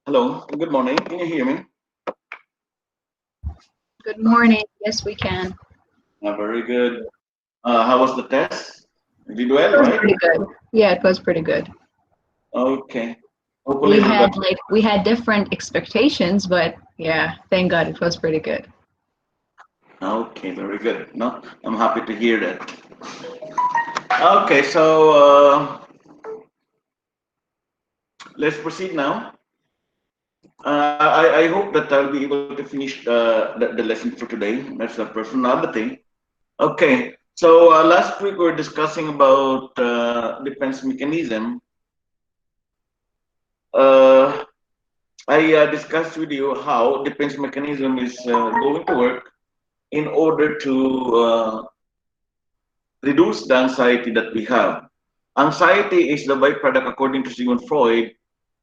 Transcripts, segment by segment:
Hello, good morning. Can you hear me? Good morning. Yes, we can. Very good. How was the test? You did well, It was right? pretty good. Yeah, it was pretty good. Okay. We Hopefully you got. had we had different expectations, but yeah, thank God it was pretty good. Okay, very good. No, I'm happy to hear that. Okay, so let's proceed now. I hope that I'll be able to finish the lesson for today. That's the first. Another thing. Okay, so last week we were discussing about defense mechanism. Uh, I discussed with you how defense mechanism is going to work in order to reduce the anxiety that we have. Anxiety is the byproduct, according to Sigmund Freud,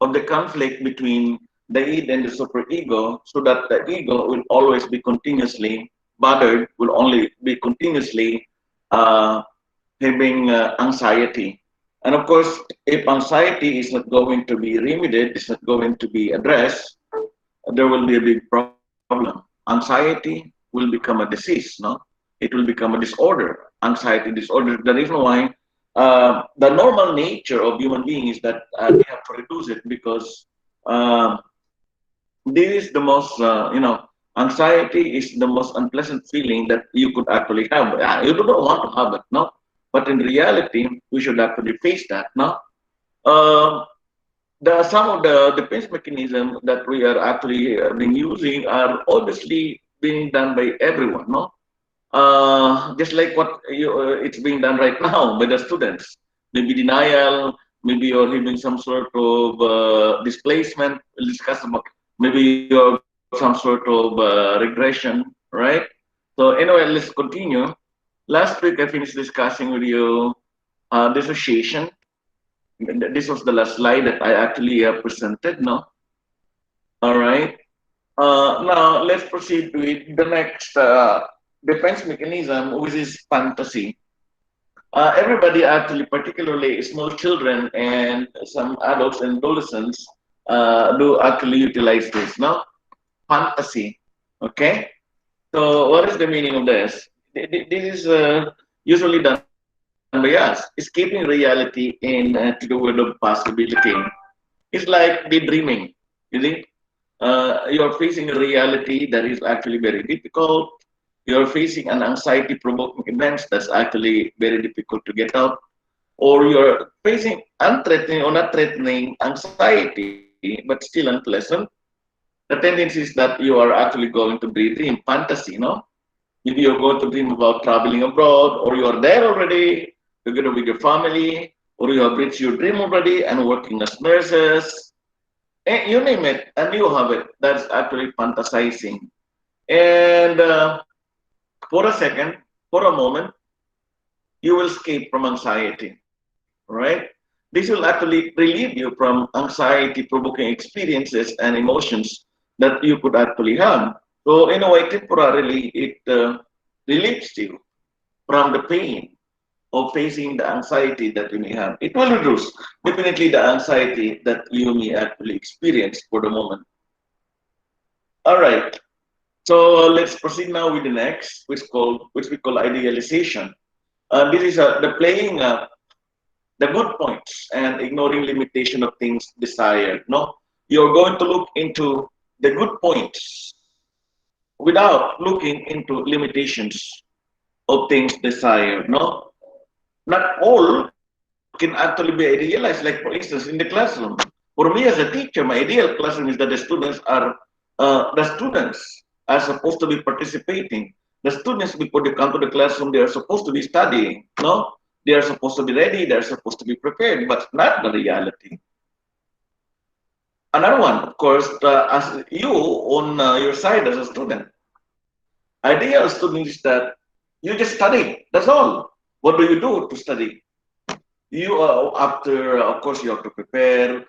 of the conflict between the id and the superego, so that the ego will always be continuously bothered, will only be continuously uh, having anxiety. And of course, if anxiety is not going to be remedied, is not going to be addressed, there will be a big problem. Anxiety will become a disease, no? It will become a disorder, anxiety disorder. The reason why the normal nature of human being is that we have to reduce it because uh, this is the most, anxiety is the most unpleasant feeling that you could actually have. You do not want to have it, no? But in reality, we should actually face that, no? Uh, some of the defense mechanism that we are actually been using are obviously being done by everyone, no? Just like what it's being done right now by the students. Maybe denial, maybe you're having some sort of displacement. We'll discuss about maybe you have some sort of regression, right? So anyway, let's continue. Last week I finished discussing with you dissociation. This was the last slide that I actually presented, no? All right. Now let's proceed with the next defense mechanism, which is fantasy. Everybody actually, particularly small children and some adults and adolescents, do actually utilize this, no? Fantasy. Okay. So what is the meaning of this? This is usually done by us, escaping reality in to the world of possibility. It's like daydreaming. You think you're facing a reality that is actually very difficult. You're facing an anxiety-provoking events that's actually very difficult to get out, or you're facing unthreatening or not threatening anxiety, but still unpleasant. The tendency is that you are actually going to daydream fantasy, no? Maybe you're going to dream about traveling abroad, or you're there already, together with your family, or you have reached your dream already and working as nurses. You name it, and you have it. That's actually fantasizing. And for a second, for a moment, you will escape from anxiety, right? This will actually relieve you from anxiety provoking experiences and emotions that you could actually have. So, in a way, temporarily, it relieves you from the pain of facing the anxiety that you may have. It will reduce definitely the anxiety that you may actually experience for the moment. All right. So let's proceed now with the next, which we call idealization. This is the playing the good points and ignoring limitation of things desired. No, you're going to look into the good points without looking into limitations of things desired. No, not all can actually be idealized. Like for instance, in the classroom, for me as a teacher, my ideal classroom is that the students are supposed to be participating. The students, before they come to the classroom, they are supposed to be studying. No, they are supposed to be ready. They are supposed to be prepared, but not the reality. Another one, of course, as you on your side as a student, ideal student is that you just study. That's all. What do you do to study? You after, of course, you have to prepare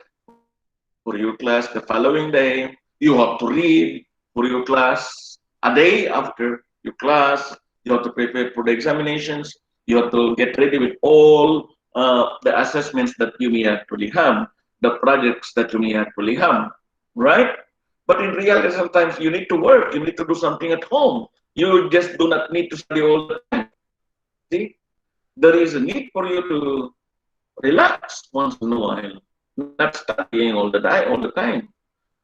for your class the following day. You have to read for your class a day after your class. You have to prepare for the examinations. You have to get ready with all the assessments that you may actually have, the projects that you may actually have. right? But in reality, sometimes you need to work, you need to do something at home. You just do not need to study all the time. See, there is a need for you to relax once in a while, not studying all the time.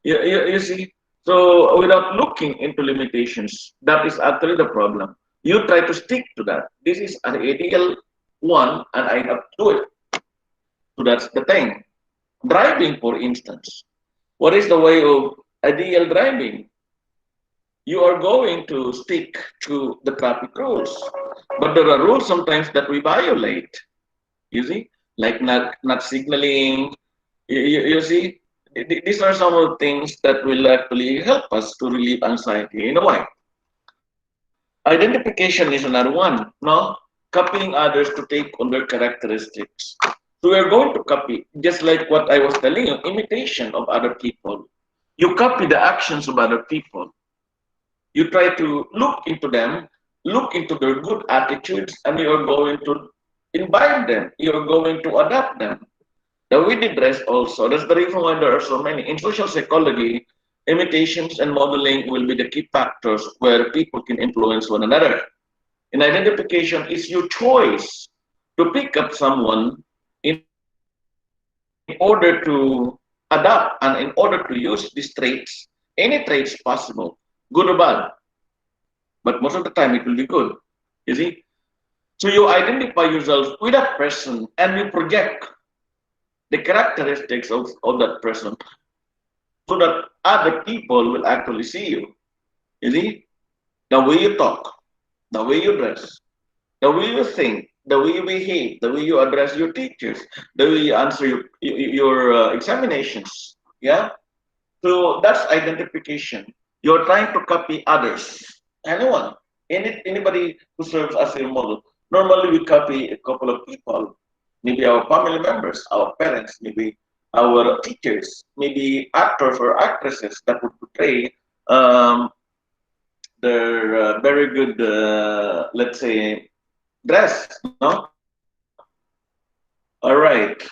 You see, so without looking into limitations, that is actually the problem. You try to stick to that. This is an ideal one, and I have to do it. So that's the thing. Driving, for instance. What is the way of ideal driving? You are going to stick to the traffic rules. But there are rules sometimes that we violate, you see, like not signaling. You see, these are some of the things that will actually help us to relieve anxiety in a way. Identification is another one, no? Copying others to take on their characteristics. So we are going to copy, just like what I was telling you, imitation of other people. You copy the actions of other people. You try to look into them, look into their good attitudes, and you're going to imbibe them. You're going to adapt them. The way they dress also, that's the reason why there are so many. In social psychology, imitations and modeling will be the key factors where people can influence one another. In identification, it's your choice to pick up someone in order to adapt and in order to use these traits, any traits possible, good or bad, but most of the time it will be good. You see? So you identify yourself with that person and you project the characteristics of that person so that other people will actually see you. You see? The way you talk, the way you dress, the way you think, the way you behave, the way you address your teachers, the way you answer your examinations. Yeah? So that's identification. You're trying to copy others. Anyone, anybody who serves as your model. Normally, we copy a couple of people, maybe our family members, our parents, maybe our teachers, maybe actors or actresses that would portray um, their very good, let's say, dress. No, all right.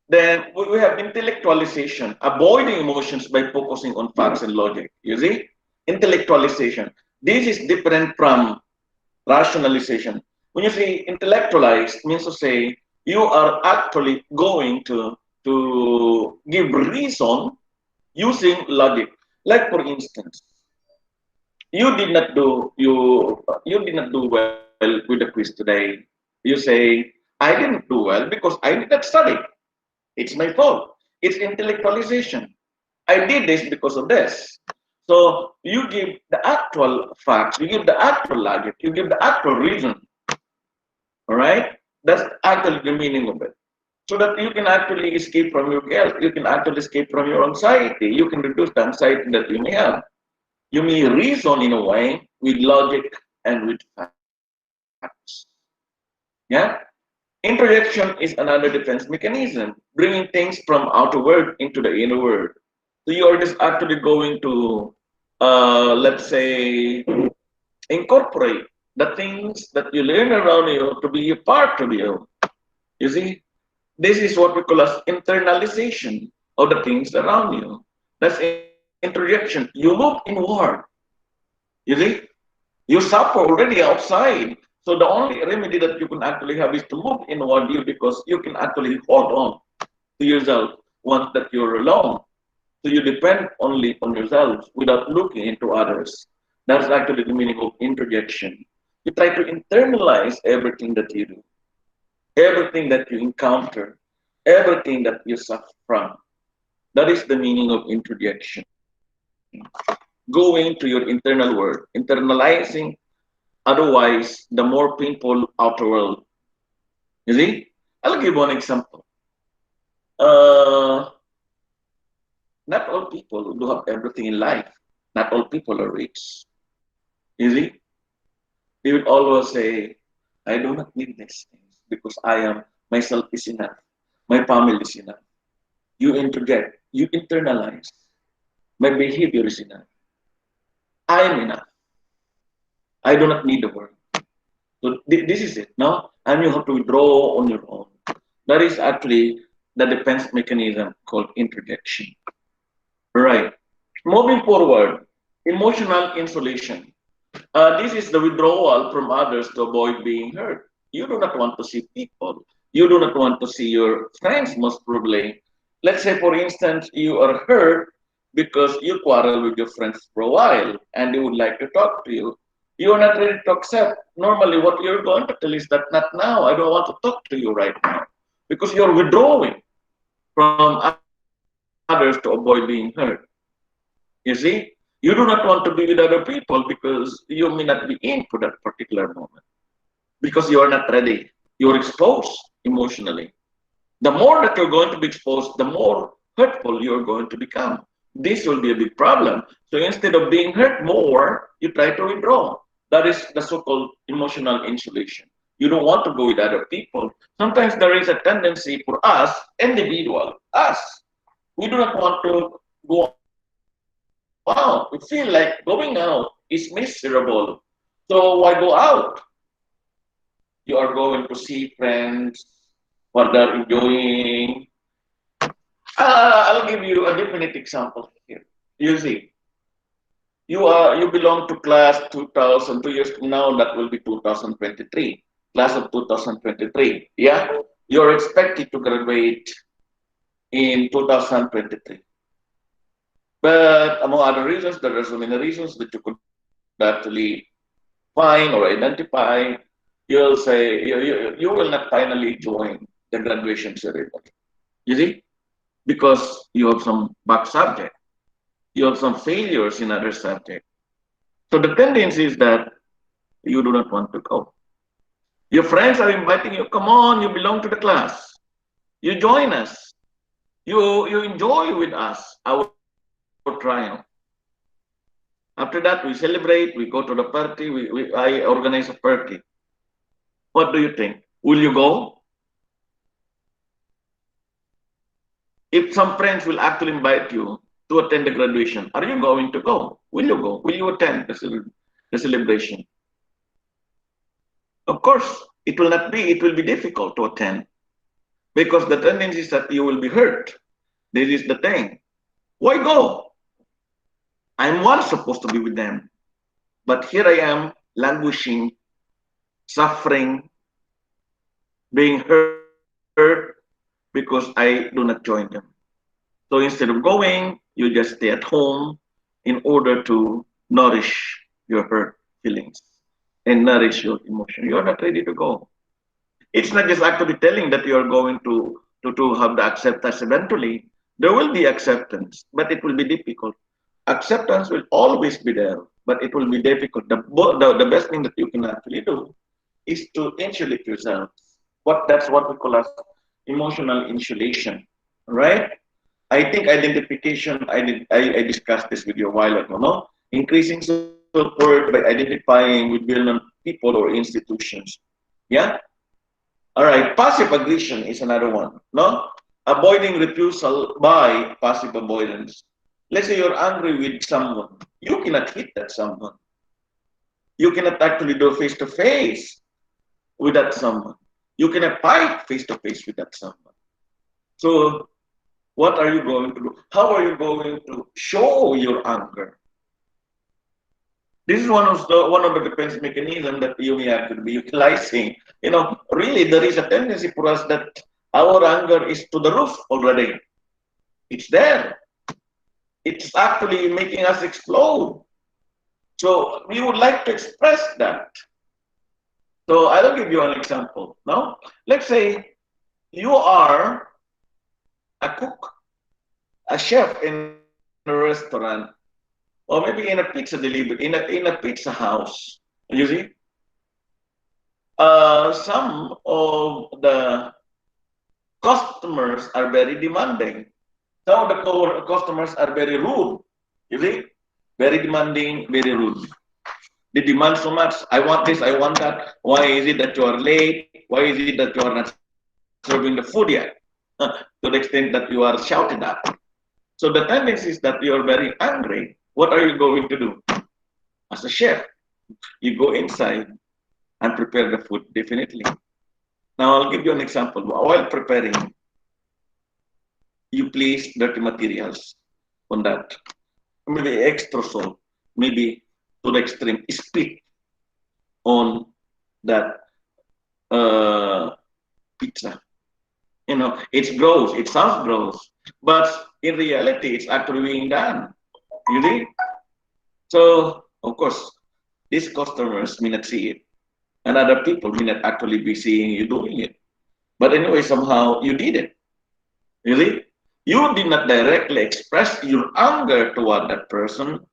Then we have intellectualization, avoiding emotions by focusing on facts and logic. You see, intellectualization. This is different from rationalization. When you say intellectualize, means to say you are actually going to give reason using logic. Like for instance, you did not do well with the quiz today. You say I didn't do well because I did not study. It's my fault. It's intellectualization. I did this because of this. So you give the actual facts, you give the actual logic, you give the actual reason. All right? That's actually the meaning of it. So that you can actually escape from your guilt, you can actually escape from your anxiety, you can reduce the anxiety that you may have. You may reason in a way with logic and with facts. Yeah? Introjection is another defense mechanism, bringing things from outer world into the inner world. So you are just actually going to, let's say, incorporate the things that you learn around you to be a part of you. You see, this is what we call as internalization of the things around you. That's introjection. You look inward. You see, you suffer already outside. So the only remedy that you can actually have is to move inward you because you can actually hold on to yourself once that you're alone. So you depend only on yourself without looking into others. That's actually the meaning of introjection. You try to internalize everything that you do, everything that you encounter, everything that you suffer from. That is the meaning of introjection. Going to your internal world, internalizing, otherwise, the more painful outer world. You see? I'll give one example. Uh, Not all people do have everything in life. Not all people are rich. You see? They will always say, I do not need these things because I am, myself is enough. My family is enough. You interject, you internalize. My behavior is enough. I am enough. I do not need the world. So this is it, no? And you have to withdraw on your own. That is actually the defense mechanism called interjection. Right. Moving forward, emotional insulation. This is the withdrawal from others to avoid being hurt. You do not want to see people. You do not want to see your friends, most probably. Let's say, for instance, you are hurt because you quarrel with your friends for a while and they would like to talk to you. You are not ready to accept. Normally, what you're going to tell is that not now. I don't want to talk to you right now because you're withdrawing from others to avoid being hurt. You see, you do not want to be with other people because you may not be in for that particular moment because you are not ready. You're exposed emotionally. The more that you're going to be exposed, the more hurtful you're going to become. This will be a big problem. So instead of being hurt more, you try to withdraw. That is the so-called emotional insulation. You don't want to go with other people. Sometimes there is a tendency for us, individual, us, we do not want to go out. We feel like going out is miserable. So why go out? You are going to see friends, what they're enjoying. I'll give you a definite example here. You see, you belong to class 2000, 2 years from now, that will be 2023, class of 2023. Yeah, you're expected to graduate in 2023. But among other reasons, there are so many reasons that you could actually find or identify. You'll say you will not finally join the graduation ceremony. You see, because you have some back subject, you have some failures in other subject. So the tendency is that you do not want to go. Your friends are inviting you. Come on, you belong to the class. You join us. You enjoy with us our triumph. After that, we celebrate, we go to the party, I organize a party. What do you think? Will you go? If some friends will actually invite you to attend the graduation, are you going to go? Will you go? Will you attend the celebration? Of course, it will be difficult to attend because the tendency is that you will be hurt. This is the thing. Why go? I'm once supposed to be with them, but here I am languishing, suffering, being hurt because I do not join them. So instead of going, you just stay at home in order to nourish your hurt feelings and nourish your emotion. You're not ready to go. It's not just actually telling that you're going to have the acceptance eventually. There will be acceptance, but it will be difficult. Acceptance will always be there, but it will be difficult. The best thing that you can actually do is to insulate yourself. That's what we call as emotional insulation, right? I think identification. I discussed this with you a while ago. No, increasing support by identifying with well-known people or institutions. Yeah. All right. Passive aggression is another one. No, avoiding refusal by passive avoidance. Let's say you're angry with someone. You cannot hit that someone. You cannot actually do face to face with that someone. You cannot fight face to face with that someone. So what are you going to do? How are you going to show your anger? This is one of the defense mechanisms that you may have to be utilizing. You know, really there is a tendency for us that our anger is to the roof already. It's there. It's actually making us explode. So we would like to express that. So I'll give you an example. Now, let's say you are a cook, a chef in a restaurant, or maybe in a pizza delivery, in a pizza house. You see, some of the customers are very demanding. Some of the customers are very rude. You see, very demanding, very rude. They demand so much. I want this, I want that. Why is it that you are late? Why is it that you are not serving the food yet? To the extent that you are shouting at. So the tendency is that you are very angry. What are you going to do? As a chef, you go inside and prepare the food, definitely. Now I'll give you an example. While preparing, you place dirty materials. on that. Maybe extra salt, maybe to the extreme, spit on that pizza. You know, it's gross, it sounds gross, but in reality, it's actually being done. You see? So, of course, these customers may not see it, and other people may not actually be seeing you doing it. But anyway, somehow you did it. Really? You did not directly express your anger toward that person,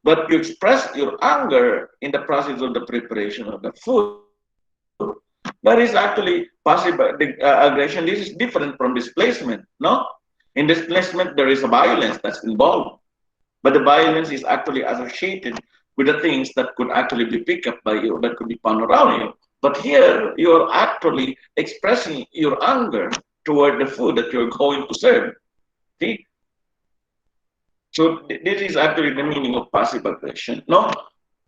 but you expressed your anger in the process of the preparation of the food. That is actually passive aggression. This is different from displacement, no? In displacement, there is a violence that's involved, but the violence is actually associated with the things that could actually be picked up by you, that could be found around you. But here, you're actually expressing your anger toward the food that you're going to serve. See? So this is actually the meaning of passive aggression. No?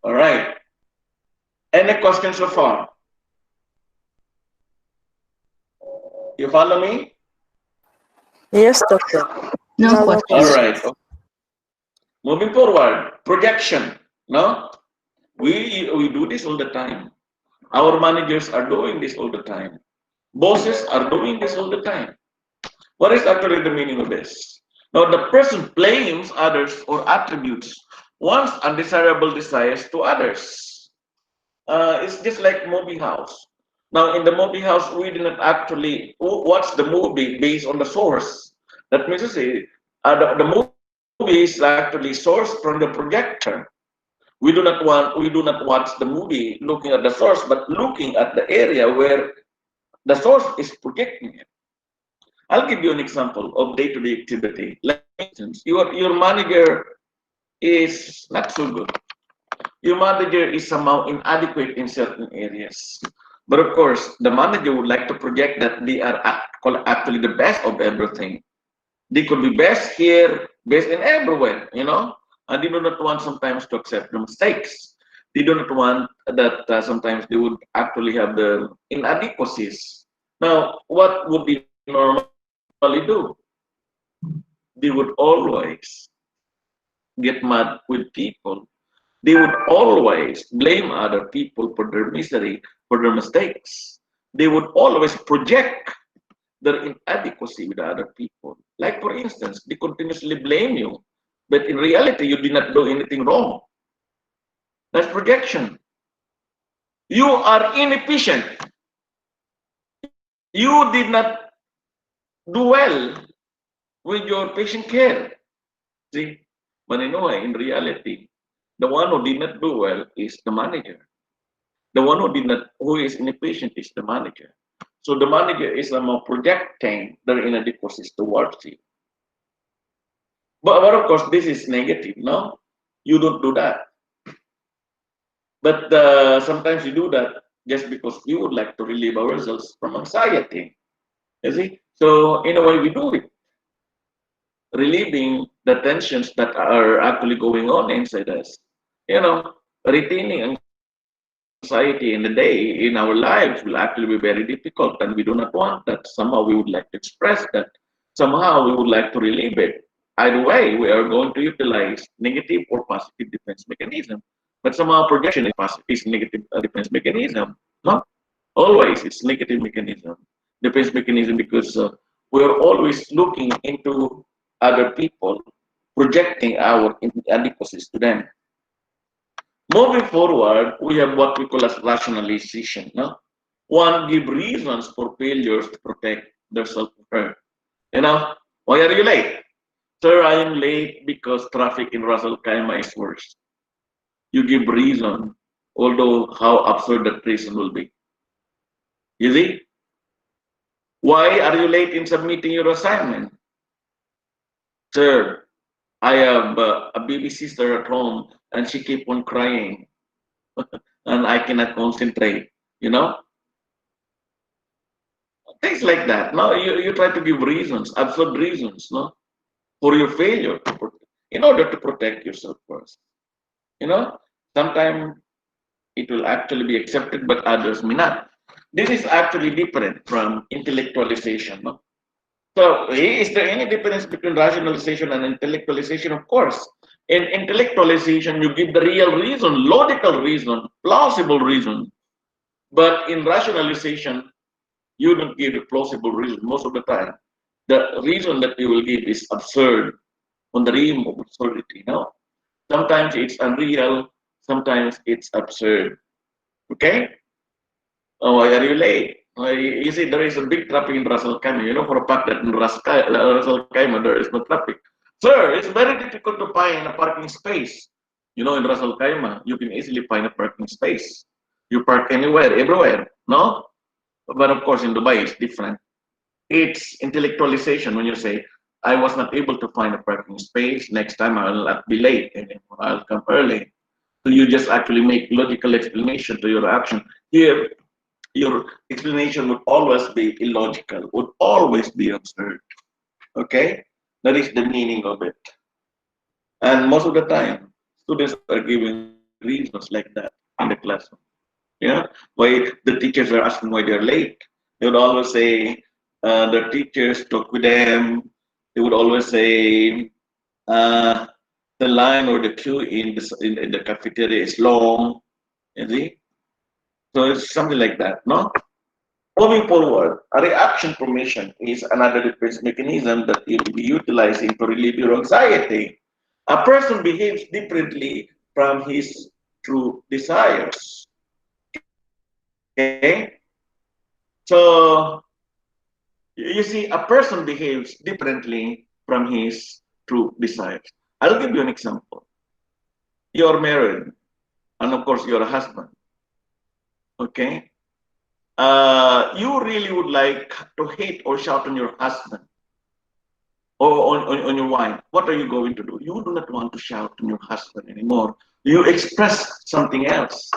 All right. Any questions so far? You follow me? Yes, doctor. No No more All questions. right. questions. Moving forward, projection. No? We do this all the time. Our managers are doing this all the time. Bosses are doing this all the time. What is actually the meaning of this? Now, the person blames others or attributes one's undesirable desires to others. It's just like movie house. Now, in the movie house, we did not actually watch the movie based on the source. That means to say, the movie is actually sourced from the projector. We do not watch the movie looking at the source, but looking at the area where the source is projecting it. I'll give you an example of day-to-day activity. Like, for instance, your manager is not so good. Your manager is somehow inadequate in certain areas. But of course, the manager would like to project that they are actually the best of everything. They could be best here, best in everywhere, you know? And they do not want sometimes to accept the mistakes. They do not want that sometimes they would actually have the inadequacies. Now, what would they normally do? They would always get mad with people. They would always blame other people for their misery, for their mistakes. They would always project their inadequacy with other people. Like, for instance, they continuously blame you, but in reality, you did not do anything wrong. That's projection. You are inefficient. You did not do well with your patient care. See? But anyway, in reality, the one who did not do well is the manager. The one who is inefficient is the manager. So the manager is projecting their inadequacies towards you. But of course, this is negative, no? You don't do that. But sometimes you do that just because we would like to relieve ourselves from anxiety. You see? So in a way, we do it, relieving the tensions that are actually going on inside us. You know, retaining anxiety in the day in our lives will actually be very difficult, and we do not want that. Somehow we would like to express that. Somehow we would like to relieve it. Either way, we are going to utilize negative or positive defense mechanism. But somehow projection is positive, is negative defense mechanism. No, always it's negative mechanism, defense mechanism, because we are always looking into other people, projecting our inadequacies to them. Moving forward, we have what we call as rationalization. No? One give reasons for failures to protect their self-worth. You know, why are you late? Sir, I am late because traffic in Ras Al Khaimah is worse. You give reason, although how absurd that reason will be. You see? Why are you late in submitting your assignment? Sir, I have a baby sister at home and she keep on crying and I cannot concentrate, you know? Things like that. No, you try to give reasons, absurd reasons, no, for your failure in order to protect yourself first. You know, sometimes it will actually be accepted, but others may not. This is actually different from intellectualization. No? So, is there any difference between rationalization and intellectualization? Of course. In intellectualization, you give the real reason, logical reason, plausible reason. But in rationalization, you don't give a plausible reason most of the time. The reason that you will give is absurd, on the rim of absurdity. No, sometimes it's unreal, sometimes it's absurd. Okay? Oh, why are you late? You see, there is a big traffic in Russell Khmer. You know for a fact that in Russell Khmer there is no traffic. Sir, it's very difficult to find a parking space. You know, in Russell Khmer, you can easily find a parking space. You park anywhere, everywhere. No? But of course, in Dubai, it's different. It's intellectualization when you say, I was not able to find a parking space. Next time I will not be late anymore. I'll come early. So you just actually make logical explanation to your action. Here, your explanation would always be illogical, would always be absurd. Okay? That is the meaning of it. And most of the time, students are giving reasons like that in the classroom. Yeah? Why the teachers are asking why they're late. They would always say the teachers talk with them. They would always say uh, the line or the queue in the cafeteria is long. You see? So it's something like that, no? Moving forward, a reaction formation is another defense mechanism that you will be utilizing to relieve your anxiety. A person behaves differently from his true desires. Okay? So, you see, a person behaves differently from his true desires. I'll give you an example. You're married, and of course, you're a husband. Okay? You really would like to hate or shout on your husband or on your wife. What are you going to do? You do not want to shout on your husband anymore. You express something else.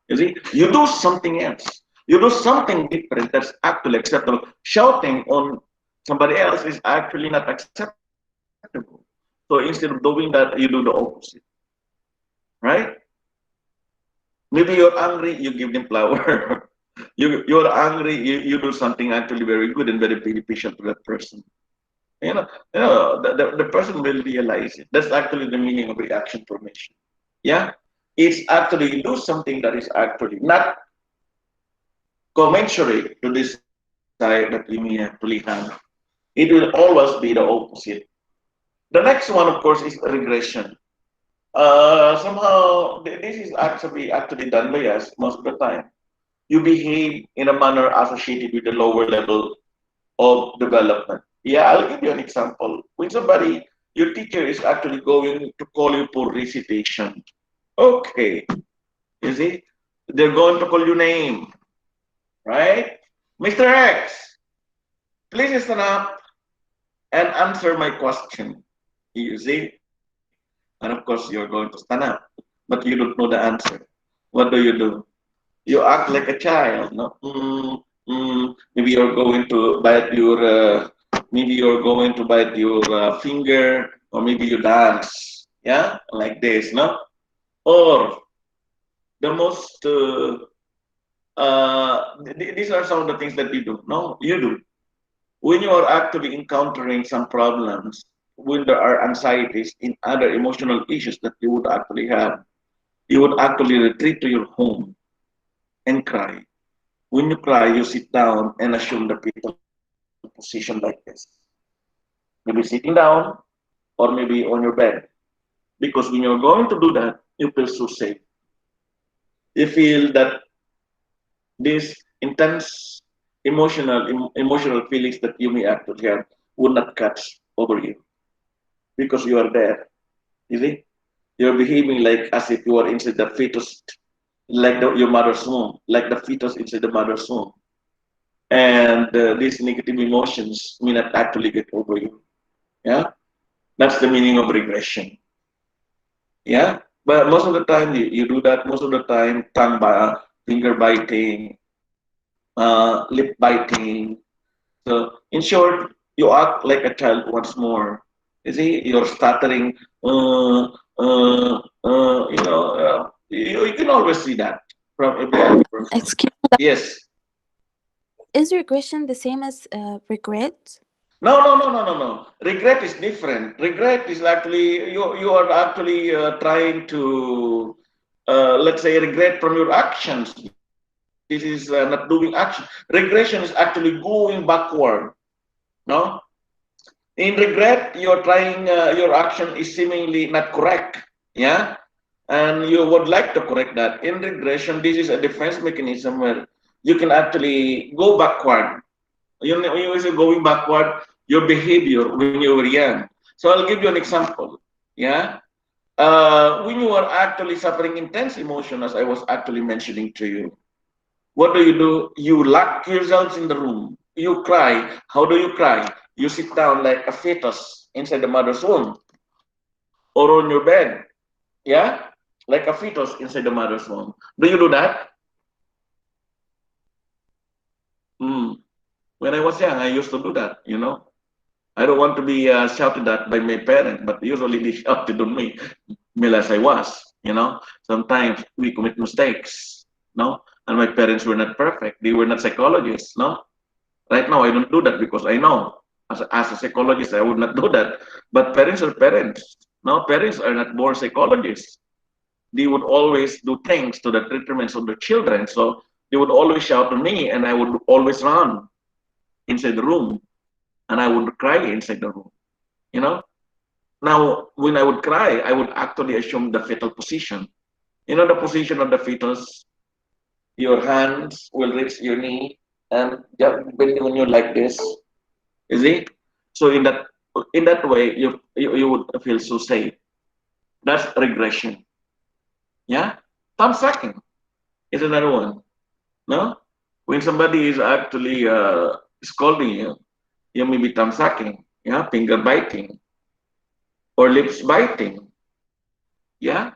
You see, you do something else. You do something different that's actually acceptable. Shouting on somebody else is actually not acceptable. So instead of doing that, you do the opposite. Right? Maybe you're angry, you give them flower. You're angry, you do something actually very good and very beneficial to that person. The person will realize it. That's actually the meaning of reaction formation. Yeah, it's actually you do something that is actually not commensurate to this desire that you may actually have. It will always be the opposite. The next one, of course, is regression. Somehow this is actually done by us most of the time. You behave in a manner associated with the lower level of development. Yeah, I'll give you an example. When somebody, your teacher is actually going to call you for recitation. Okay, you see, they're going to call your name, right? Mr. X, please stand up and answer my question. You see, and of course you're going to stand up, but you don't know the answer. What do? You act like a child, no? Maybe you're going to bite your, finger, or maybe you dance, yeah, like this, no? Or the most, these are some of the things that you do. No, you do. When you are actually encountering some problems, when there are anxieties in other emotional issues that you would actually have, you would actually retreat to your home and cry. When you cry, you sit down and assume the fetal position like this. Maybe sitting down or maybe on your bed. Because when you're going to do that, you feel so safe. You feel that this intense emotional feelings that you may actually have would not catch over you because you are there. You see, you're behaving like as if you are inside the fetus, like your mother's womb, like the fetus inside the mother's womb. And these negative emotions may not actually get over you. Yeah, that's the meaning of regression. Yeah, but most of the time you do that. Most of the time, finger biting, lip biting. So in short, you act like a child once more. You see, you're stuttering. You can always see that from every other person. Excuse me, Yes. is regression the same as regret? No. Regret is different. Regret is actually you are actually trying to let's say regret from your actions. This is not doing action. Regression is actually going backward. No, in regret you're trying your action is seemingly not correct. Yeah, and you would like to correct that. In regression, this is a defense mechanism where you can actually go backward. You is going backward your behavior when you were young. So I'll give you an example. Yeah, when you are actually suffering intense emotion, as I was actually mentioning to you, what do? You lock yourselves in the room. You cry. How do you cry? You sit down like a fetus inside the mother's womb or on your bed. Yeah, like a fetus inside the mother's womb. Do you do that? Hmm. When I was young, I used to do that. I don't want to be shouted at by my parents, but usually they shouted on me, male as I was. Sometimes we commit mistakes, no, and my parents were not perfect. They were not psychologists, no. Right now, I don't do that because I know, as a psychologist, I would not do that. But parents are parents. No, parents are not born psychologists. They would always do things to the detriments of their children. So they would always shout on me, and I would always run inside the room, and I would cry inside the room. You know, Now, when I would cry, I would actually assume the fetal position. The position of the fetus, your hands will reach your knee and just bending on you like this. You see? So in that way, you would feel so safe. That's regression. Yeah? Thumb sucking is another one. No? When somebody is actually scolding you, you may be thumb sucking, yeah, finger biting, or lips biting. Yeah?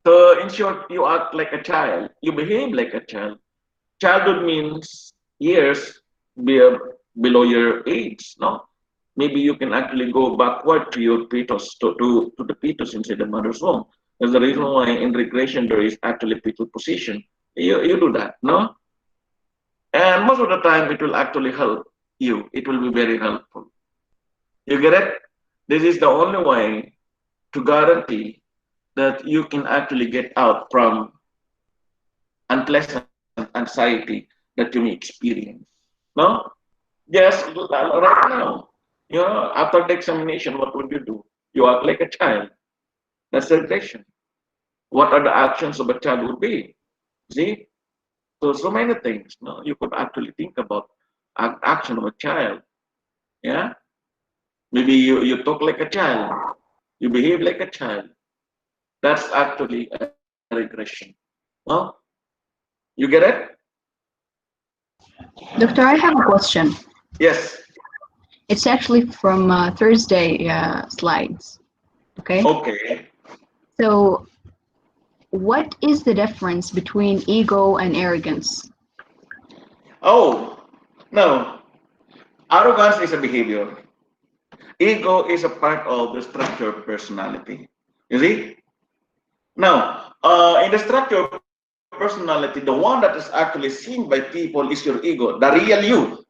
So in short, you act like a child. You behave like a child. Childhood means years below your age, no? Maybe you can actually go backward to your fetus, to the fetus inside the mother's womb. That's the reason why in regression there is actually fetal position. You do that, no? And most of the time it will actually help you. It will be very helpful. You get it? This is the only way to guarantee that you can actually get out from unpleasant anxiety that you may experience. No? Yes, right now. After the examination, what would you do? You act like a child. That's the regression. What are the actions of a child would be? See? So many things. No? You could actually think about action of a child. Yeah? Maybe you talk like a child. You behave like a child. That's actually a regression. Well, you get it? Doctor, I have a question. Yes. It's actually from Thursday slides. Okay. Okay. So, what is the difference between ego and arrogance? Oh, no. Arrogance is a behavior. Ego is a part of the structure of personality. You see? Now, in the structure of personality, the one that is actually seen by people is your ego, the real you.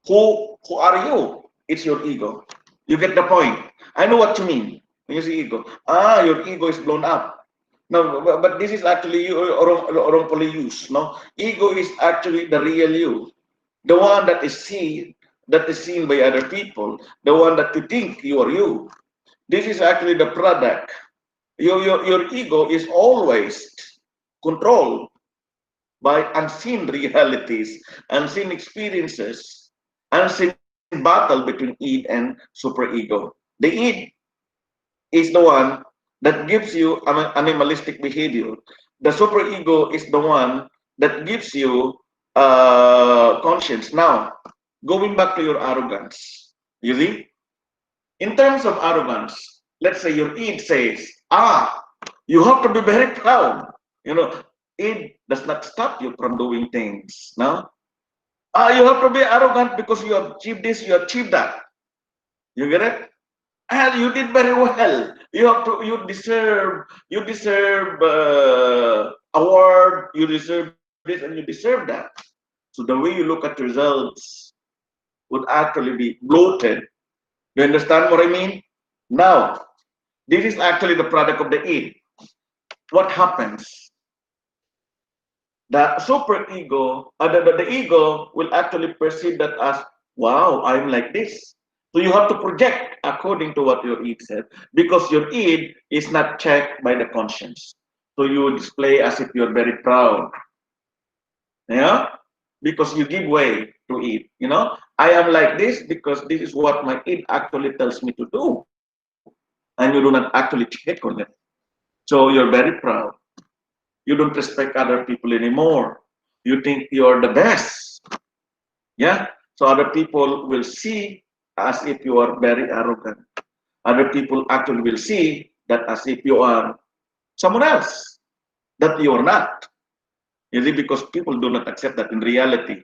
Who are you? It's your ego. You get the point. I know what you mean when you see ego. Your ego is blown up. No, but this is actually you wrongfully used. No, ego is actually the real you, the one that is seen by other people, the one that you think you are you. This is actually the product. Your ego is always controlled by unseen realities, unseen experiences, unseen battle between id and superego. The id is the one that gives you animalistic behavior. The superego is the one that gives you conscience. Now, going back to your arrogance, you see, in terms of arrogance, let's say your id says, you have to be very proud. It does not stop you from doing things. No, you have to be arrogant because you have achieved this, you achieved that. You get it? And you did very well. You deserve award. You deserve this, and you deserve that. So the way you look at results, would actually be bloated. You understand what I mean? Now, this is actually the product of the id. What happens? The superego, the ego will actually perceive that as, wow, I'm like this. So you have to project according to what your id said, because your id is not checked by the conscience. So you display as if you're very proud. Yeah? Because you give way to it. I am like this because this is what my id actually tells me to do. And you do not actually check on it. So you're very proud. You don't respect other people anymore. You think you're the best. Yeah? So other people will see as if you are very arrogant. Other people actually will see that as if you are someone else, that you are not. You see, because people do not accept that in reality.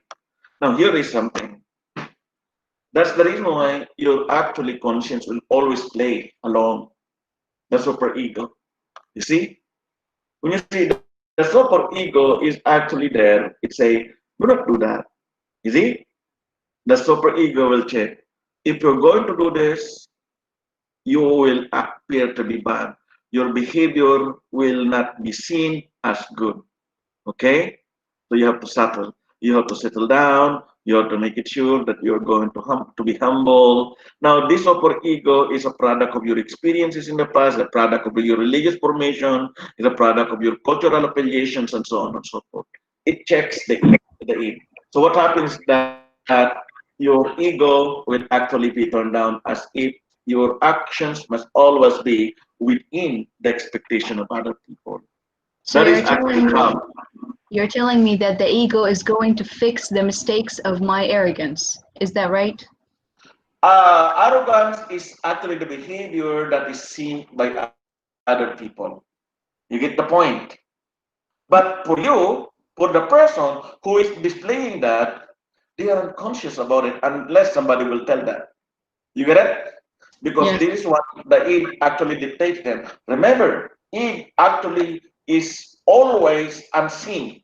Now, here is something. That's the reason why your actually conscience will always play along the super ego. You see? When you see the super ego is actually there, it say, do not do that. You see? The super ego will check. If you're going to do this, you will appear to be bad. Your behavior will not be seen as good. Okay? So you have to settle. You have to settle down. You have to make it sure that you're going to be humble. Now, this super ego is a product of your experiences in the past, a product of your religious formation, is a product of your cultural affiliations, and so on and so forth. It checks the id. So what happens is that your ego will actually be turned down as if your actions must always be within the expectation of other people. So That is actually how. you're telling me that the ego is going to fix the mistakes of my arrogance. Is that right? Arrogance is actually the behavior that is seen by other people. You get the point. But for you, for the person who is displaying that, they are unconscious about it unless somebody will tell that. You get it? Because Yes. this is what the id actually dictates them. Remember, id actually is always unseen.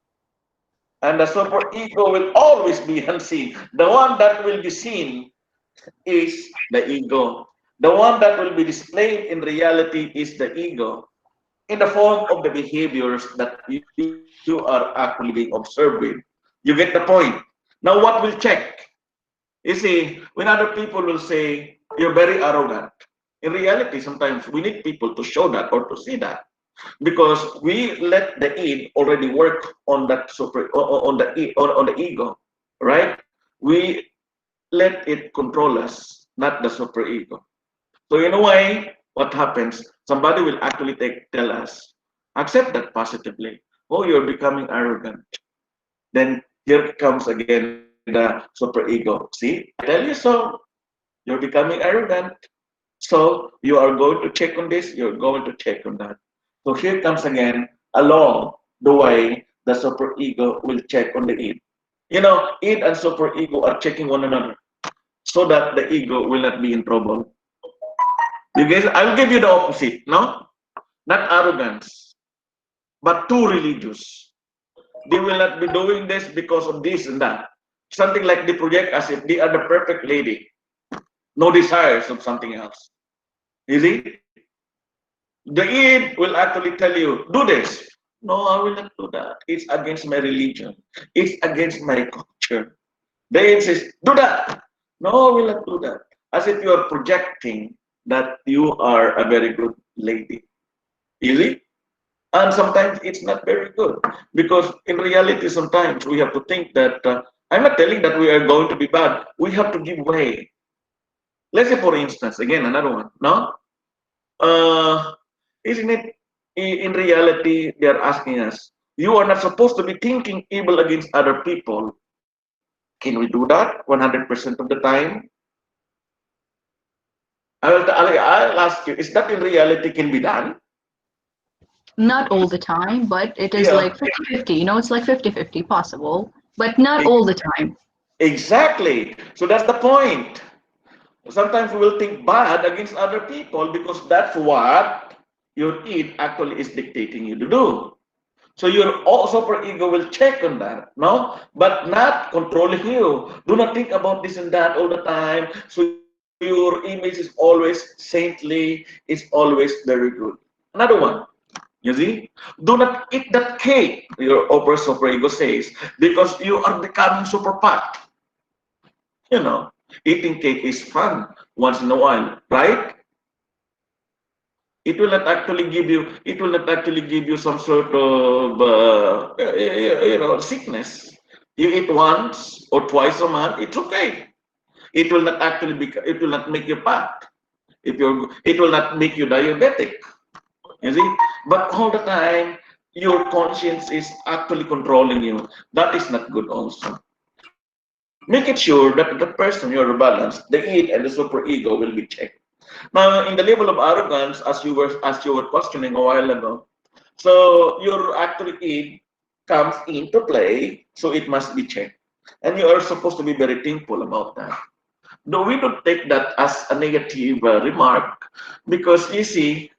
And the super ego will always be unseen. The one that will be seen is the ego. The one that will be displayed in reality is the ego in the form of the behaviors that you are actually being observed with. You get the point. Now, what will check? You see, when other people will say, you're very arrogant, in reality, sometimes we need people to show that or to see that. Because we let the id already work on that on the ego, right? We let it control us, not the super ego. So in a way, what happens? Somebody will actually tell us, accept that positively. Oh, you're becoming arrogant. Then here comes again the super ego. See, I tell you so. You're becoming arrogant. So you are going to check on this. You're going to check on that. So here comes again along the way the super ego will check on the id. Id and super ego are checking one another so that the ego will not be in trouble. You guys, I'll give you the opposite, no? Not arrogance, but too religious. They will not be doing this because of this and that. Something like they project as if they are the perfect lady. No desires of something else. You see? The id will actually tell you, do this. No, I will not do that. It's against my religion. It's against my culture. The id says, do that. No, I will not do that. As if you are projecting that you are a very good lady. You see? And sometimes it's not very good because in reality, sometimes we have to think that I'm not telling that we are going to be bad. We have to give way. Let's say, for instance, again, another one. No, uh, isn't it? In reality, they are asking us. You are not supposed to be thinking evil against other people. Can we do that 100% of the time? I'll ask you. Is that in reality can be done? Not all the time, but it is Yeah. like 50-50. It's like 50-50 possible, but not all the time. Exactly. So that's the point. Sometimes we will think bad against other people because that's what your id actually is dictating you to do. So your all super ego will check on that, no? But not controlling you. Do not think about this and that all the time. So your image is always saintly, is always very good. Another one, you see? Do not eat that cake, your over super ego says, because you are becoming super fat. You know, eating cake is fun once in a while, right? It will not actually give you, it will not actually give you some sort of sickness. You eat once or twice a month, it's okay. It will not actually be, it will not make you fat. If you're, it will not make you diabetic, you see. But all the time your conscience is actually controlling you. That is not good also. Make it sure that the person you're balanced, the id and the super ego will be checked. Now, in the level of arrogance, as you were questioning a while ago, so your actual id comes into play, so it must be checked, and you are supposed to be very thankful about that. Though we don't take that as a negative remark, because you see,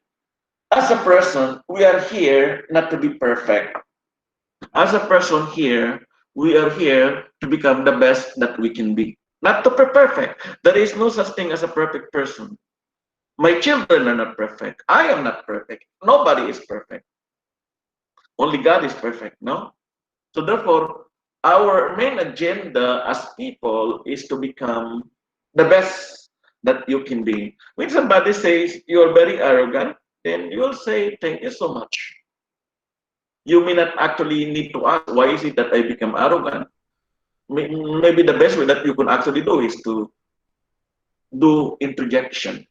as a person, we are here not to be perfect. As a person here, we are here to become the best that we can be. Not to be perfect. There is no such thing as a perfect person. My children are not perfect. I am not perfect. Nobody is perfect. Only God is perfect, no? So therefore, our main agenda as people is to become the best that you can be. When somebody says you're very arrogant, then you'll say, thank you so much. You may not actually need to ask, why is it that I become arrogant? Maybe the best way that you can actually do is to do introjection.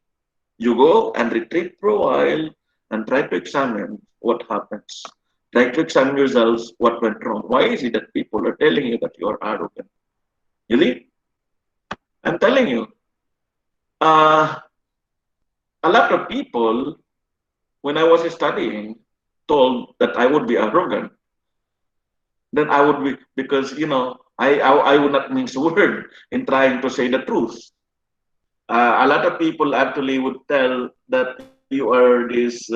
You go and retreat for a while and try to examine what happens. Try to examine yourselves what went wrong. Why is it that people are telling you that you are arrogant? Really? I'm telling you, uh, a lot of people, when I was studying, told that I would be arrogant. Then I would be, because, I would not mince word in trying to say the truth. A lot of people actually would tell that you are this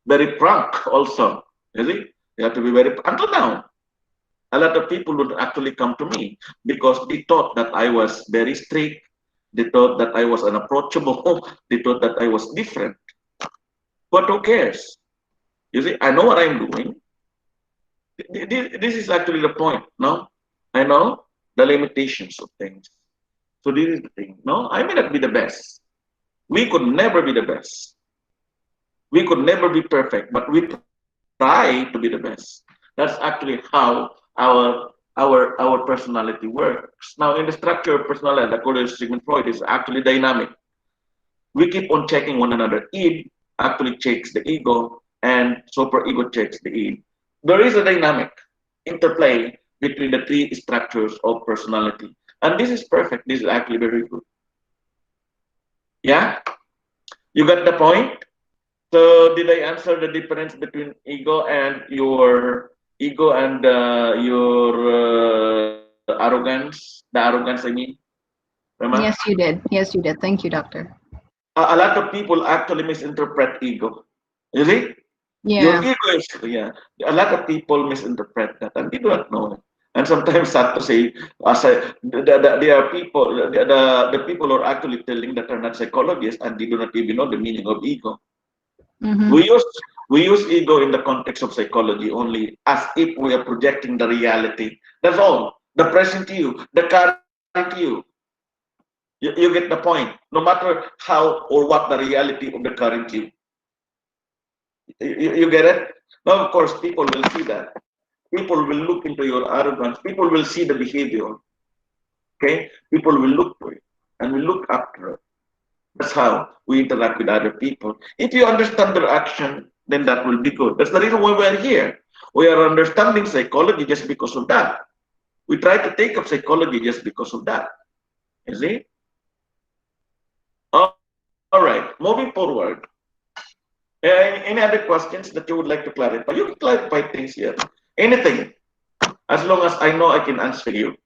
very frank also. You see, you have to be very, until now, a lot of people would actually come to me because they thought that I was very strict. They thought that I was unapproachable. They thought that I was different. But who cares? You see, I know what I'm doing. This is actually the point, no? I know the limitations of things. So this is the thing. No, I may not be the best. We could never be the best. We could never be perfect, but we try to be the best. That's actually how our personality works. Now, in the structure of personality, according to Sigmund Freud, is actually dynamic. We keep on checking one another. Id actually checks the ego, and super ego checks the id. There is a dynamic interplay between the three structures of personality, and this is perfect. This is actually very good. Yeah, you got the point. So did I answer the difference between ego and your arrogance? The arrogance, I mean, Rama? Yes, you did. Yes, you did. Thank you, doctor. A lot of people actually misinterpret ego. You see, your Yeah. ego is, yeah. A lot of people misinterpret that, and they do not know it. And sometimes, sad to say, there are people, the people who are actually telling that are not psychologists, and they do not even know the meaning of ego. Mm-hmm. We use ego in the context of psychology only as if we are projecting the reality. That's all. The present you, the current you. You get the point. No matter how or what the reality of the current you. You get it? Now, of course, people will see that. People will look into your arrogance. People will see the behavior. Okay? People will look to it and will look after it. That's how we interact with other people. If you understand their action, then that will be good. That's the reason why we're here. We are understanding psychology just because of that. We try to take up psychology just because of that. You see? All right, moving forward. Any other questions that you would like to clarify? You can clarify things here. Anything, as long as I know I can answer you.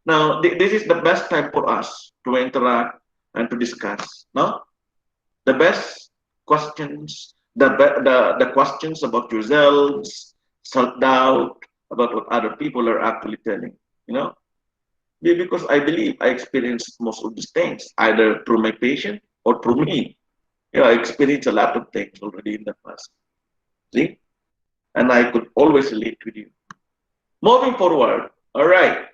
Now, this is the best time for us to interact and to discuss. No? The best questions, the questions about yourselves, self-doubt, about what other people are actually telling, you know? Because I believe I experienced most of these things, either through my patient or through me. I experienced a lot of things already in the past. See? And I could always relate with you. Moving forward, all right.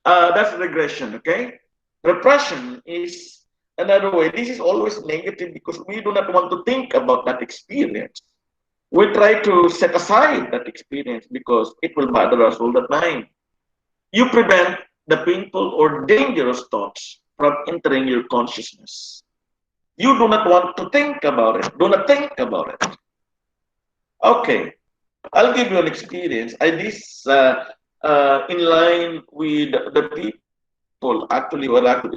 That's regression, okay? Repression is another way. This is always negative because we do not want to think about that experience. We try to set aside that experience because it will bother us all the time. You prevent the painful or dangerous thoughts from entering your consciousness. You do not want to think about it. Do not think about it. Okay, I'll give you an experience. In line with the people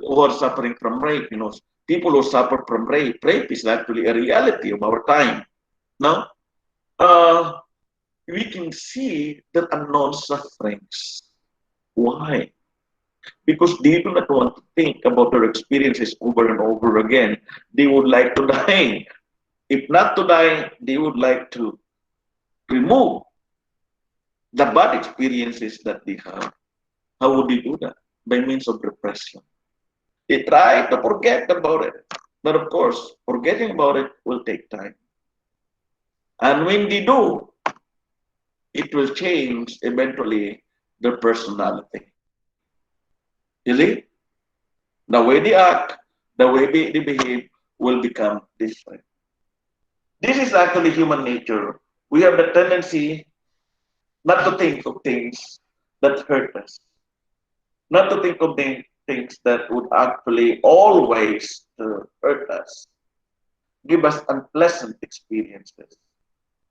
who are suffering from rape. People who suffer from rape. Rape is actually a reality of our time. Now, uh, we can see that unknown sufferings. Why? Because they do not want to think about their experiences over and over again. They would like to die. If not to die, they would like to remove the bad experiences that they have. How would they do that? By means of repression. They try to forget about it. But of course, forgetting about it will take time. And when they do, it will change eventually their personality. You see? The way they act, the way they behave will become different. This is actually human nature. We have the tendency not to think of things that hurt us, not to think of the things that would actually always hurt us, give us unpleasant experiences.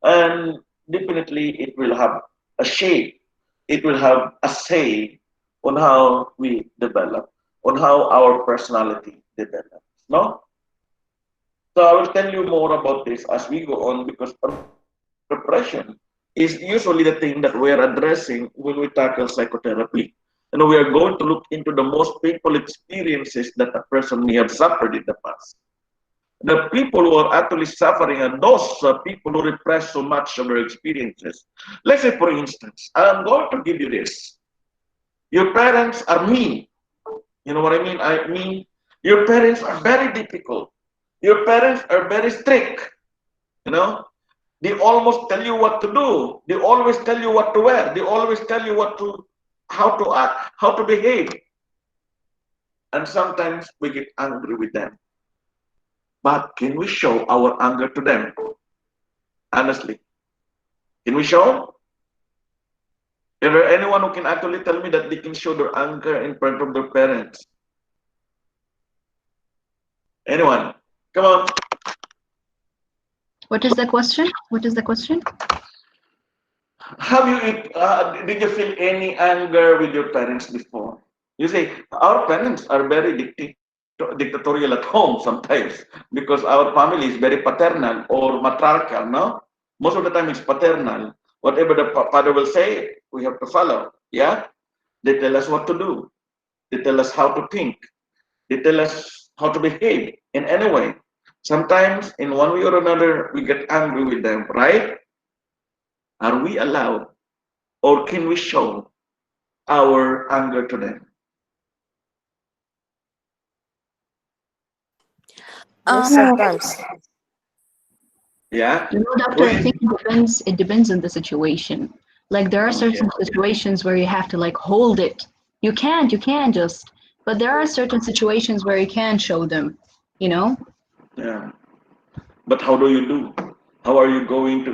And definitely it will have a shape, it will have a say on how we develop, on how our personality develops. No? So I will tell you more about this as we go on because repression is usually the thing that we are addressing when we tackle psychotherapy. We are going to look into the most painful experiences that a person may have suffered in the past. The people who are actually suffering are those people who repress so much of their experiences. Let's say, for instance, I'm going to give you this. Your parents are mean. You know what I mean? I mean, your parents are very difficult. Your parents are very strict. You know, they almost tell you what to do. They always tell you what to wear. They always tell you how to act, how to behave. And sometimes we get angry with them. But can we show our anger to them? Honestly, can we show? Is there anyone who can actually tell me that they can show their anger in front of their parents? Anyone? Come on. What is the question? What is the question? Have you did you feel any anger with your parents before? You say our parents are very dictatorial at home sometimes because our family is very paternal or matriarchal. No, most of the time it's paternal. Whatever the father will say, we have to follow. Yeah, they tell us what to do. They tell us how to think. They tell us how to behave in any way. Sometimes, in one way or another, we get angry with them, right? Are we allowed or can we show our anger to them? Sometimes. Yeah. Doctor, I think it depends on the situation. Like there are certain situations where you have to like hold it. You can't just, but there are certain situations where you can show them, Yeah. But how do you do? How are you going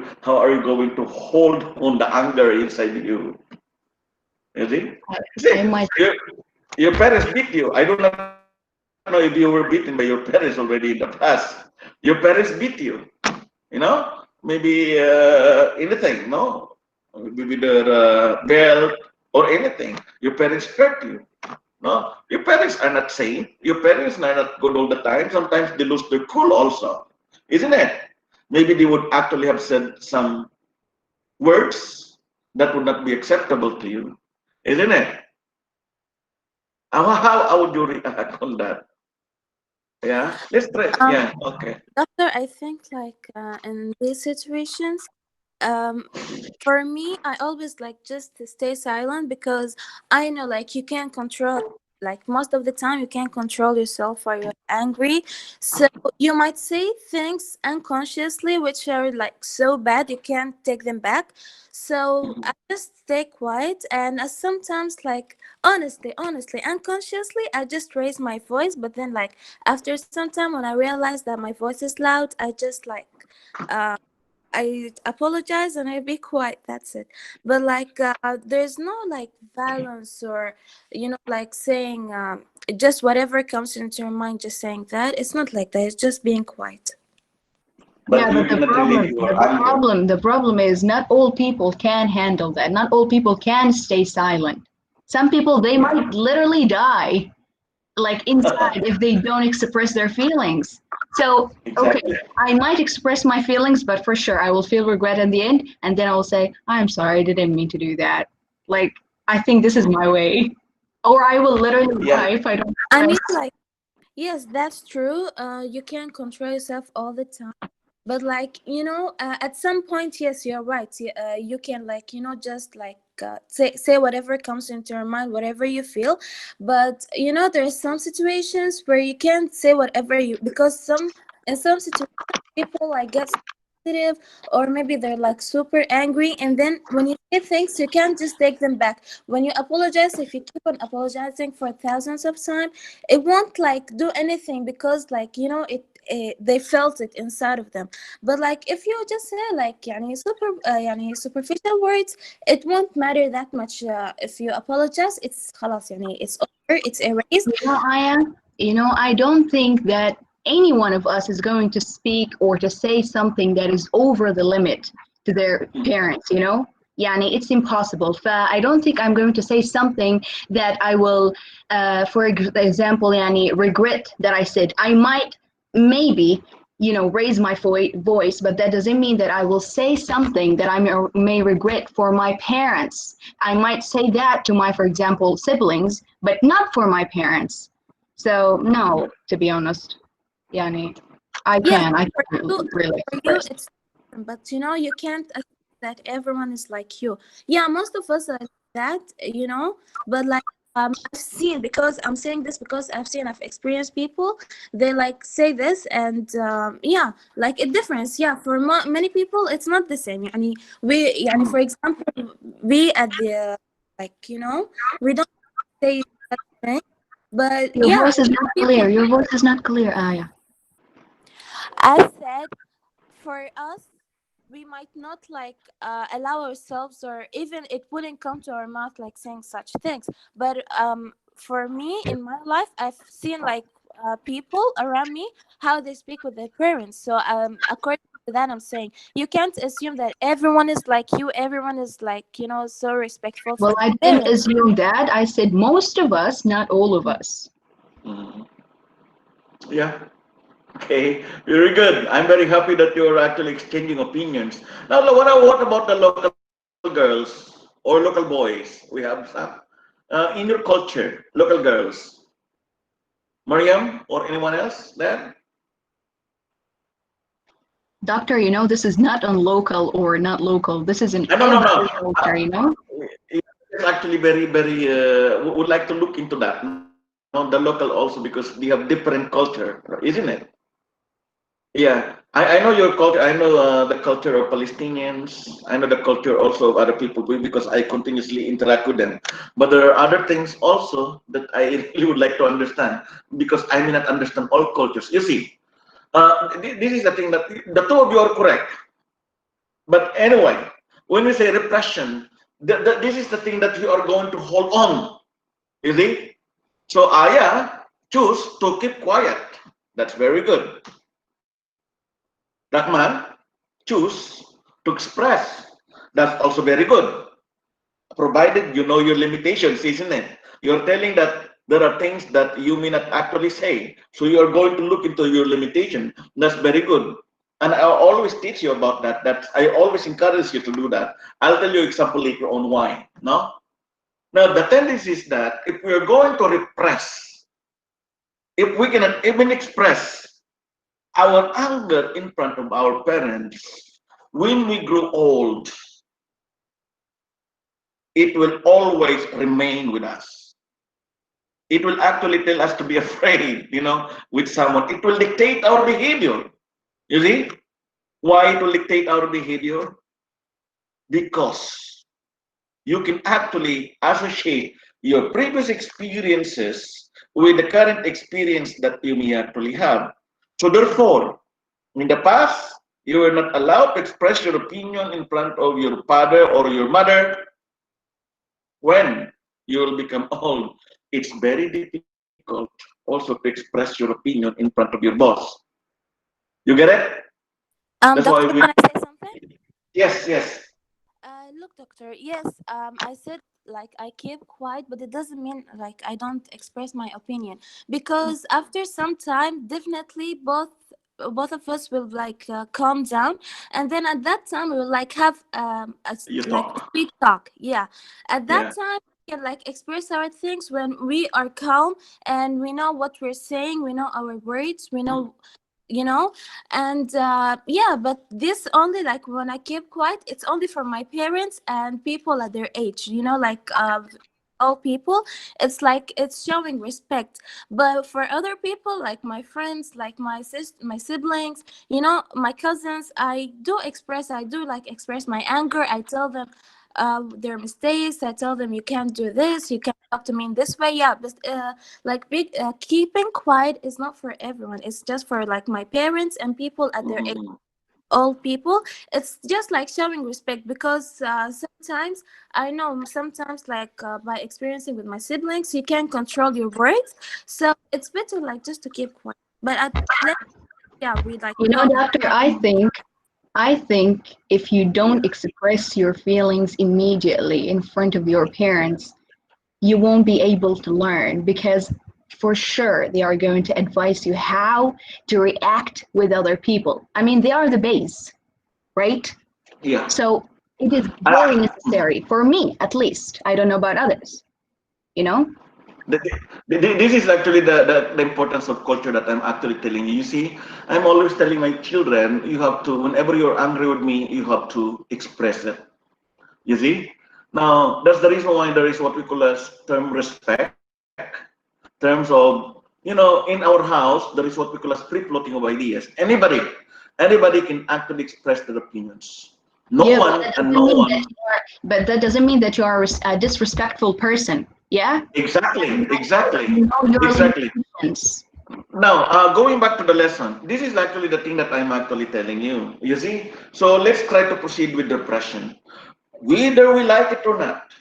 to hold on the anger inside you? You see? I might, Your parents beat you. I do not know if you were beaten by your parents already in the past. Your parents beat you. Maybe anything, no? Maybe the belt or anything. Your parents hurt you. No, your parents are not sane. Your parents are not good all the time. Sometimes they lose their cool also, isn't it? Maybe they would actually have said some words that would not be acceptable to you, isn't it? How would you react on that? Yeah, let's try. Um, Yeah, okay. Doctor, I think like in these situations, um, for me, I always like just to stay silent because I know like you can't control, like most of the time you can't control yourself or you're angry, so you might say things unconsciously which are like so bad you can't take them back. So I just stay quiet, and sometimes like honestly unconsciously I just raise my voice, but then like after some time when I realize that my voice is loud, I just like uh, I apologize and I be quiet. That's it. But like, there's no like violence or, like saying just whatever comes into your mind, just saying that. It's not like that. It's just being quiet. Yeah, But you but did not relieve your anger. the problem is not all people can handle that. Not all people can stay silent. Some people they Yeah. might literally die like inside if they don't express their feelings. So, okay, Exactly. I might express my feelings, but for sure I will feel regret at the end, and then I will say, I'm sorry, I didn't mean to do that. Like, I think this is my way. Or I will literally Yeah. die if I don't I express. mean, like, yes, that's true. You can't control yourself all the time. But like, at some point, yes, you're right. You can like, just like say whatever comes into your mind, whatever you feel. But there's some situations where you can't say whatever you, because in some situations people like get sensitive, or maybe they're like super angry, and then when you say things you can't just take them back. When you apologize, if you keep on apologizing for thousands of times, it won't like do anything, because like they felt it inside of them. But like if you just say like يعني superficial words, it won't matter that much. If you apologize, it's خلاص يعني it's over, it's erased. Aya, I don't think that any one of us is going to speak or to say something that is over the limit to their parents. Yani, it's impossible. I don't think I'm going to say something that I will, for example, yani, regret that I said. I might, maybe, raise my voice, but that doesn't mean that I will say something that I may regret for my parents. I might say that to my, for example, siblings, but not for my parents. So no, to be honest, Yani, Yeah, I for can you, really for you express. it's different, but you can't assume that everyone is like you. Yeah, most of us are like that, but like I've seen, because I'm saying this because I've experienced people, they like say this, and yeah, like a difference. Yeah, for many people it's not the same. For example, we at the like we don't say that thing, but Your yeah, voice is not people. clear. Your voice is not clear, Aya. I said, for us, we might not like allow ourselves, or even it wouldn't come to our mouth like saying such things. But for me in my life, I've seen like people around me, how they speak with their parents. So according to that, I'm saying you can't assume that everyone is like you, everyone is like so respectful for Well, their I didn't parents. assume that. I said most of us, not all of us. Mhm. Yeah. Okay. Very good. I'm very happy that you're actually exchanging opinions. Now, what about the local girls or local boys? We have some. In your culture, local girls, Mariam or anyone else there? Doctor, this is not on local or not local. This is in No, no, no. every culture. It's actually very, very, would like to look into that. No, the local also, because we have different culture, isn't it? Yeah, I know your culture. I know the culture of Palestinians. I know the culture also of other people because I continuously interact with them. But there are other things also that I really would like to understand because I may not understand all cultures. You see, this is the thing that the two of you are correct. But anyway, when we say repression, this is the thing that you are going to hold on. You see? So Aya choose to keep quiet. That's very good. That man choose to express. That's also very good. Provided you know your limitations, isn't it? You're telling that there are things that you may not actually say. So you're going to look into your limitation. That's very good. And I always teach you about that. That I always encourage you to do that. I'll tell you example later on why. No? Now the tendency is that if we're going to repress, if we cannot even express our anger in front of our parents, when we grow old, it will always remain with us. It will actually tell us to be afraid, with someone. It will dictate our behavior. You see? Why it will dictate our behavior? Because you can actually associate your previous experiences with the current experience that you may actually have. So therefore, in the past, you were not allowed to express your opinion in front of your father or your mother. When you will become old, it's very difficult also to express your opinion in front of your boss. You get it? That's why Doctor, we. can I say something? Yes, yes. Look, doctor, yes, I said like I keep quiet, but it doesn't mean like I don't express my opinion, because after some time, definitely both of us will like calm down, and then at that time we will like have You like talk. sweet talk. Yeah, at that Yeah. time we can like express our things when we are calm and we know what we're saying, we know our words, we know, you know. And yeah, but this only like when I keep quiet, it's only for my parents and people at their age, like all people. It's like it's showing respect. But for other people, like my friends, like my siblings, my cousins, I do like express my anger. I tell them their mistakes. I tell them, you can't do this, you can't talk to me in this way. Yeah, but like big keeping quiet is not for everyone. It's just for like my parents and people at their age, Mhm. old people. It's just like showing respect, because sometimes I know, sometimes like by experiencing with my siblings, you can't control your words, so it's better like just to keep quiet. But at least, yeah, we like calm. Doctor, I think if you Yeah. don't express your feelings immediately in front of your parents, you won't be able to learn, because for sure they are going to advise you how to react with other people. I mean, they are the base, right? Yeah. So it is very Ah, necessary for me, at least. I don't know about others, you know? the, this is actually the importance of culture that I'm actually telling you. You see, I'm always telling my children, you have to, whenever you're angry with me, you have to express it. You see? Now, that's the reason why there is what we call as term respect, terms of, in our house, there is what we call as free floating of ideas. Anybody can actually express their opinions. No Yeah, one and no one. but that doesn't mean that you are a disrespectful person. Yeah? Exactly, exactly, You know your exactly. limitations. Now, going back to the lesson, this is actually the thing that I'm actually telling you. You see? So let's try to proceed with depression. Whether we like it or not,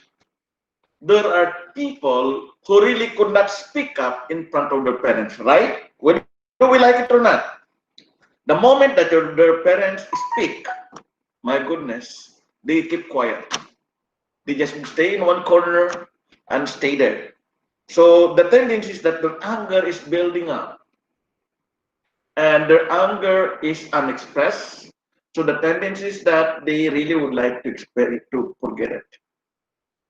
there are people who really could not speak up in front of their parents, right? Whether we like it or not. The moment that their parents speak, my goodness, they keep quiet. They just stay in one corner and stay there. So the tendency is that their anger is building up and their anger is unexpressed. So the tendency is that they really would like to forget it.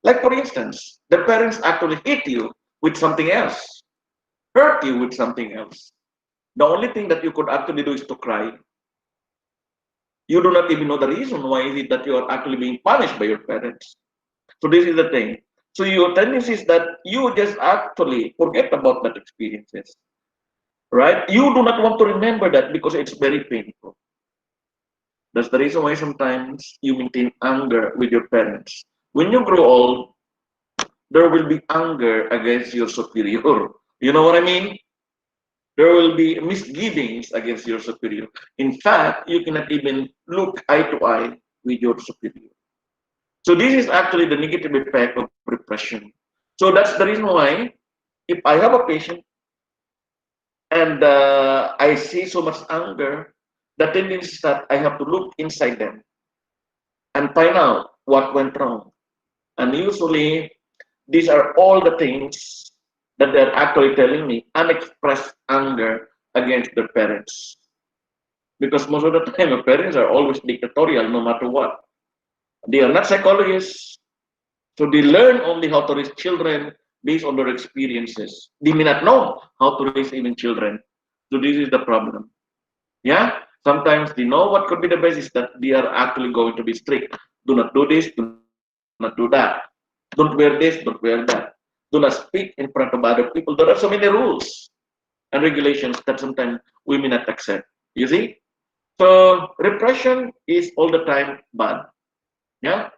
Like for instance, the parents actually hit you with something else, hurt you with something else. The only thing that you could actually do is to cry. You do not even know the reason why is it that you are actually being punished by your parents. So this is the thing. So your tendency is that you just actually forget about that experiences, right? You do not want to remember that because it's very painful. That's the reason why sometimes you maintain anger with your parents. When you grow old, there will be anger against your superior. You know what I mean? There will be misgivings against your superior. In fact, you cannot even look eye to eye with your superior. So this is actually the negative effect of repression. So that's the reason why if I have a patient and I see so much anger, the tendency is that I have to look inside them and find out what went wrong. And usually these are all the things that they're actually telling me, unexpressed anger against their parents. Because most of the time, the parents are always dictatorial no matter what. They are not psychologists, so they learn only how to raise children based on their experiences. They may not know how to raise even children. So this is the problem. Yeah, sometimes they know what could be the basis that they are actually going to be strict. Do not do this, do not do that. Don't wear this, don't wear that. Do not speak in front of other people. There are so many rules and regulations that sometimes we may not accept. You see? So repression is all the time bad. Yeah,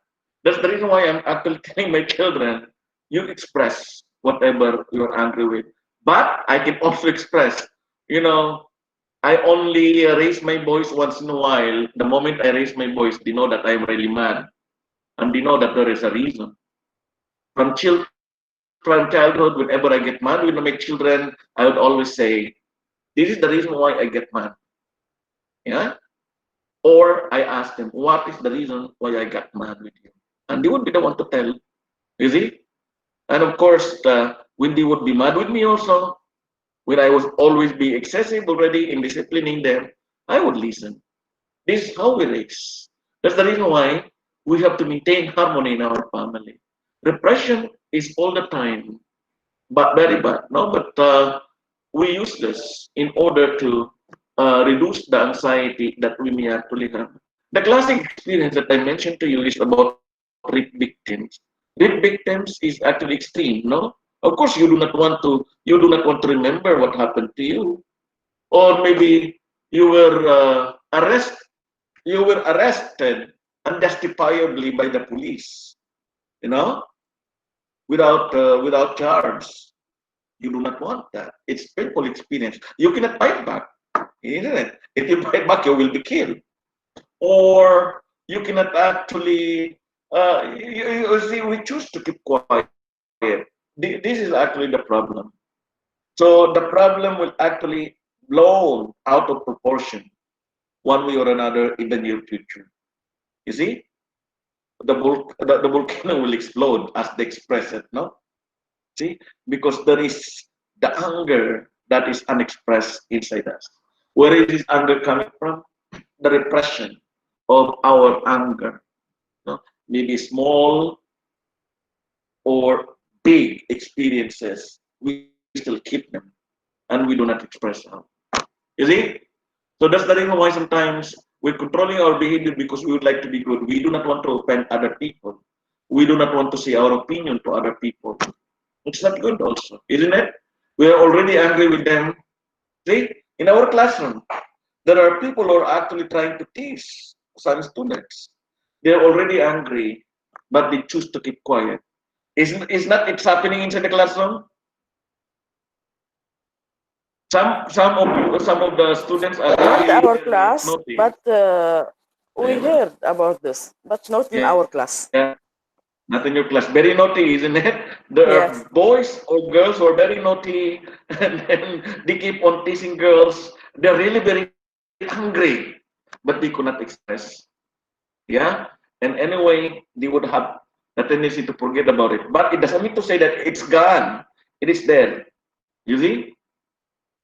that's the reason why I'm actually telling my children, you express whatever you're angry with, but I can also express, you know, I only raise my voice once in a while. The moment I raise my voice, they know that I'm really mad, and they know that there is a reason. From childhood, whenever I get mad with my children, I would always say, "This is the reason why I get mad." Yeah, or I ask them, "What is the reason why I got mad with you?" And they would be the one to tell. You see, and of course, when they would be mad with me also, when I was always be excessive already in disciplining them, I would listen. This is how we raise. That's the reason why we have to maintain harmony in our family. Repression is all the time, but very bad. No, but we use this in order to reduce the anxiety that we may actually have. The classic experience that I mentioned to you is about rape victims. Rape victims is actually extreme. No, of course you do not want to remember what happened to you, or maybe you were arrested unjustifiably by the police, you know, without charge. You do not want that. It's painful experience. You cannot fight back, isn't it? If you fight back, you will be killed. Or you cannot actually. You see, we choose to keep quiet. This is actually the problem. So the problem will actually blow out of proportion one way or another in the near future. You see, the volcano will explode as they express it, no? See, because there is the anger that is unexpressed inside us. Where is this anger coming from? The repression of our anger. No? Maybe small or big experiences, we still keep them and we do not express them. You see? So that's the reason why sometimes we're controlling our behavior because we would like to be good. We do not want to offend other people. We do not want to say our opinion to other people. It's not good also, isn't it? We are already angry with them. See, in our classroom, there are people who are actually trying to tease some students. They're already angry, but they choose to keep quiet. Is not it's happening inside the classroom? Some of the students are Not really our very class, naughty. but we heard about this, but not in our class. Yeah, not in your class. Very naughty, isn't it? There Yes. are boys or girls who are very naughty, and then they keep on teasing girls. They're really very angry, but they could not express. Yeah, and anyway, they would have a tendency to forget about it. But it doesn't mean to say that it's gone. It is there. You see,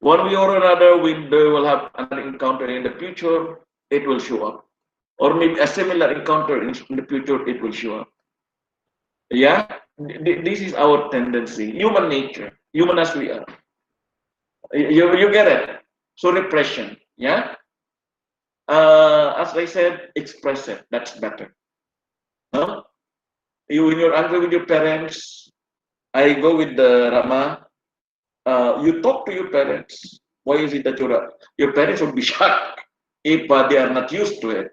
one way or another, when they will have another encounter in the future, it will show up. Or maybe a similar encounter in the future, it will show up. Yeah, this is our tendency, human nature, human as we are. You get it? So repression, yeah. As I said, express it. That's better. Huh? When you're angry with your parents, I go with the Rama. You talk to your parents. Why is it that your parents would be shocked if they are not used to it?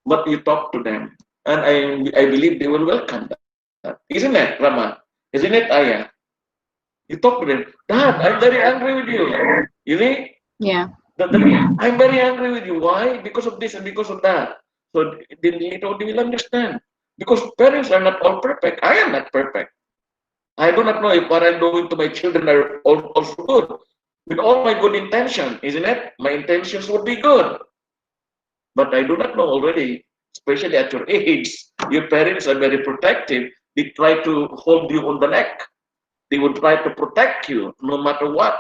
But you talk to them, and I believe they will welcome that. Isn't it, Rama? Isn't it, Aya? You talk to them, Dad, I'm very angry with you. You see? Yeah. I'm very angry with you. Why? Because of this and because of that. So they will understand. Because parents are not all perfect. I am not perfect. I do not know if what I'm doing to my children are also good. With all my good intention, isn't it? My intentions would be good. But I do not know already, especially at your age, your parents are very protective. They try to hold you on the neck. They would try to protect you no matter what.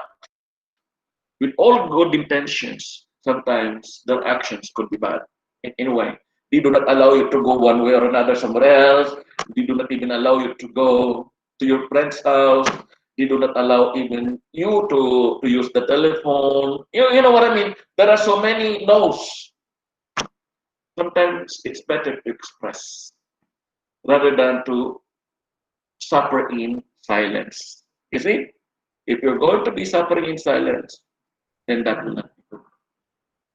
With all good intentions, sometimes their actions could be bad. In a way, they do not allow you to go one way or another somewhere else. They do not even allow you to go to to your friend's house. They do not allow even you to use the telephone. You know what I mean? There are so many no's. Sometimes it's better to express rather than to suffer in silence. You see, if you're going to be suffering in silence, then that will not be good.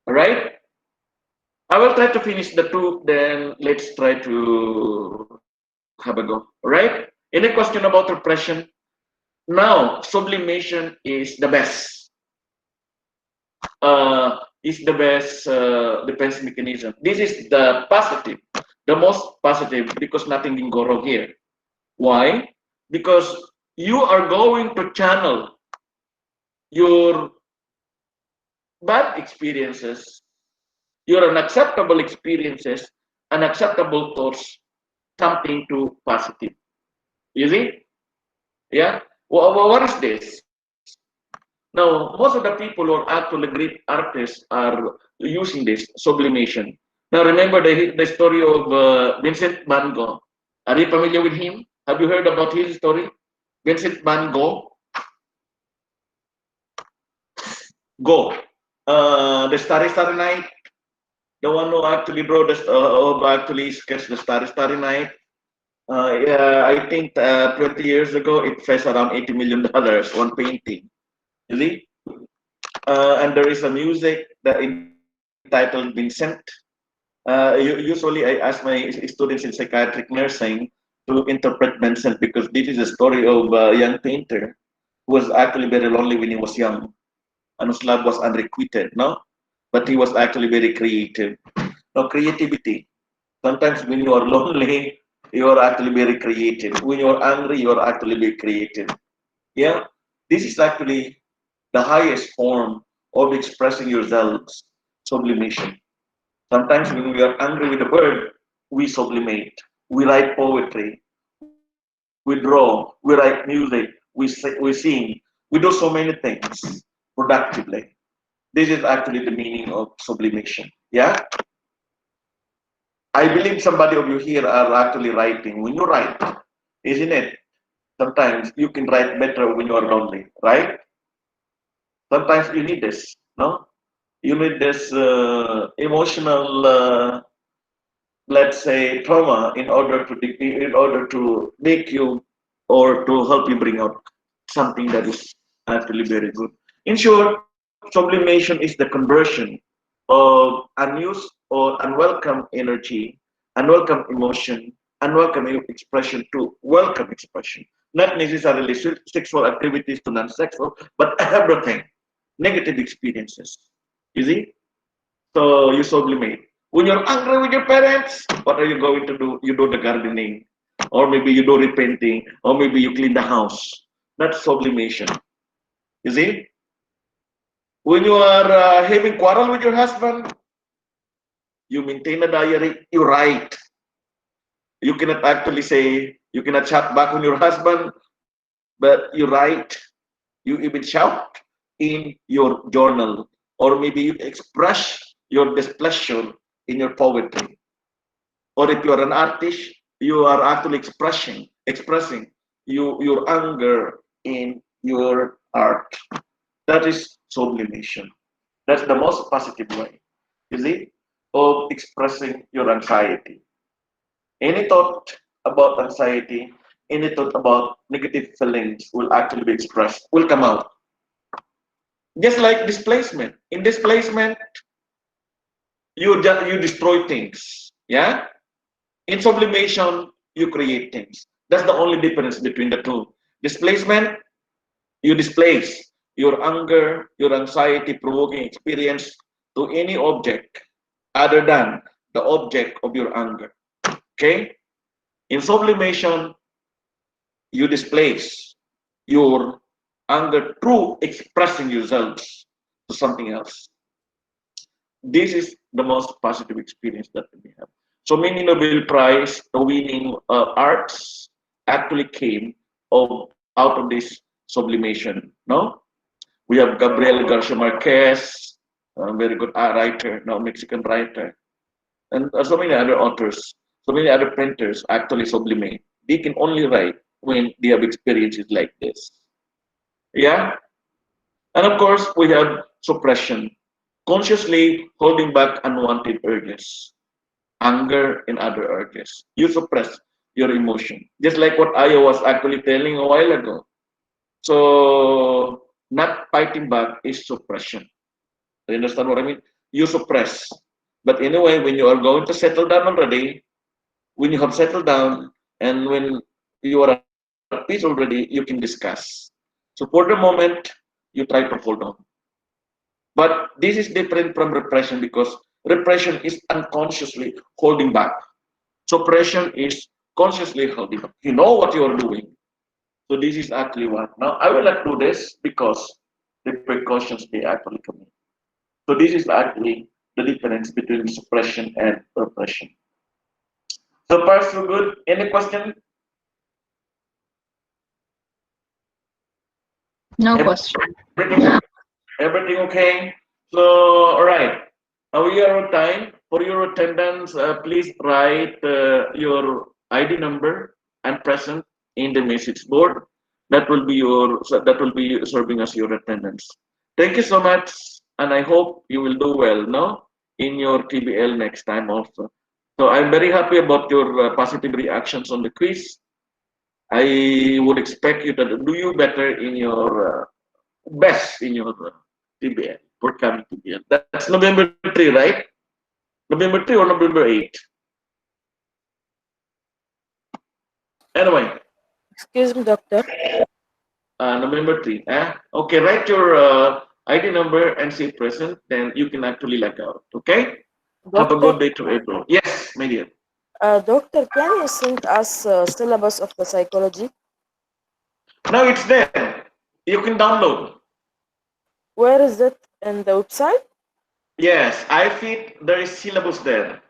All right? I will try to finish the two, then let's try to have a go. All right? Any question about repression? Now, sublimation is the best. Is the best defense mechanism. This is the positive, the most positive, because nothing can go wrong here. Why? Because you are going to channel your bad experiences, your unacceptable experiences, unacceptable thoughts, something to positive. You see? Yeah? What is this? Now, most of the people who are actually great artists are using this sublimation. Now, remember the story of Vincent Van Gogh. Are you familiar with him? Have you heard about his story? Vincent Van Gogh. Go. The Starry Starry Night. The one who actually draw the actually sketched the Starry Starry Night. Yeah, I think 20 years ago it fetched around $80 million one painting. You see? And there is a music that entitled Vincent. Usually I ask my students in psychiatric nursing to interpret Vincent because this is a story of a young painter who was actually very lonely when he was young and whose love was unrequited, no? But he was actually very creative. No, creativity. Sometimes when you are lonely, you are actually very creative. When you are angry, you are actually very creative. Yeah, this is actually the highest form of expressing yourselves, sublimation. Sometimes when we are angry with a bird, we sublimate. We write poetry, we draw, we write music, we sing, we do so many things productively. This is actually the meaning of sublimation. Yeah? I believe somebody of you here are actually writing. When you write, isn't it? Sometimes you can write better when you are lonely, right? Sometimes you need this, no? You need this emotional, let's say, trauma in order to make you or to help you bring out something that is actually very good. In short, sublimation is the conversion of unused or unwelcome energy, unwelcome emotion, unwelcome expression to welcome expression. Not necessarily sexual activities to non-sexual, but everything, negative experiences. You see? So you sublimate. When you're angry with your parents, what are you going to do? You do the gardening, or maybe you do repainting, or maybe you clean the house. That's sublimation. You see? When you are having quarrel with your husband, you maintain a diary, you write. You cannot actually say, you cannot chat back on your husband, but you write. You even shout in your journal, or maybe you express your displeasure in your poetry. Or if you're an artist, you are actually expressing your anger in your art. That is sublimation. That's the most positive way, you see, of expressing your anxiety. Any thought about anxiety, any thought about negative feelings will actually be expressed, will come out. Just like displacement. In displacement, you destroy things. Yeah? In sublimation, you create things. That's the only difference between the two. Displacement, you displace your anger, your anxiety provoking experience to any object other than the object of your anger. Okay? In sublimation, you displace your anger through expressing yourselves to something else. This is the most positive experience that we have. So many Nobel Prize winning arts actually came out of this sublimation. No, we have Gabriel Garcia Marquez, a very good writer, no Mexican writer, and so many other authors, so many other printers actually sublimate. They can only write. when they have experiences like this. Yeah. And of course, we have suppression, consciously holding back unwanted urges, anger, and other urges. You suppress your emotion, just like what I was actually telling a while ago. So, not fighting back is suppression. You understand what I mean? You suppress. But anyway, when you are going to settle down already, when you have settled down, and when you are at peace already, you can discuss. So, for the moment, you try to hold on. But this is different from repression because repression is unconsciously holding back. Suppression is consciously holding back. You know what you are doing. So this is actually what. Now I will not do this because the precautions they actually commit. So this is actually the difference between suppression and repression. So far so good. Any question? No question. Everything, everything okay? So all right. Now we are on time. For your attendance, please write your ID number and present in the message board. That will be serving as your attendance. Thank you so much, and I hope you will do well, no, in your TBL next time also. So I'm very happy about your positive reactions on the quiz. I would expect you to do you better in your best in your TBL for coming TBL. That's November 3, right? November 3 or November 8? Anyway, Excuse me, doctor. November 3. Okay, write your ID number and say present, then you can actually log out. Okay? Have a Doctor, good day to everyone. Yes, my dear. doctor, can you send us syllabus of the psychology? Now it's there. You can download. Where is it in the website? Yes, iFEET, there is syllabus there.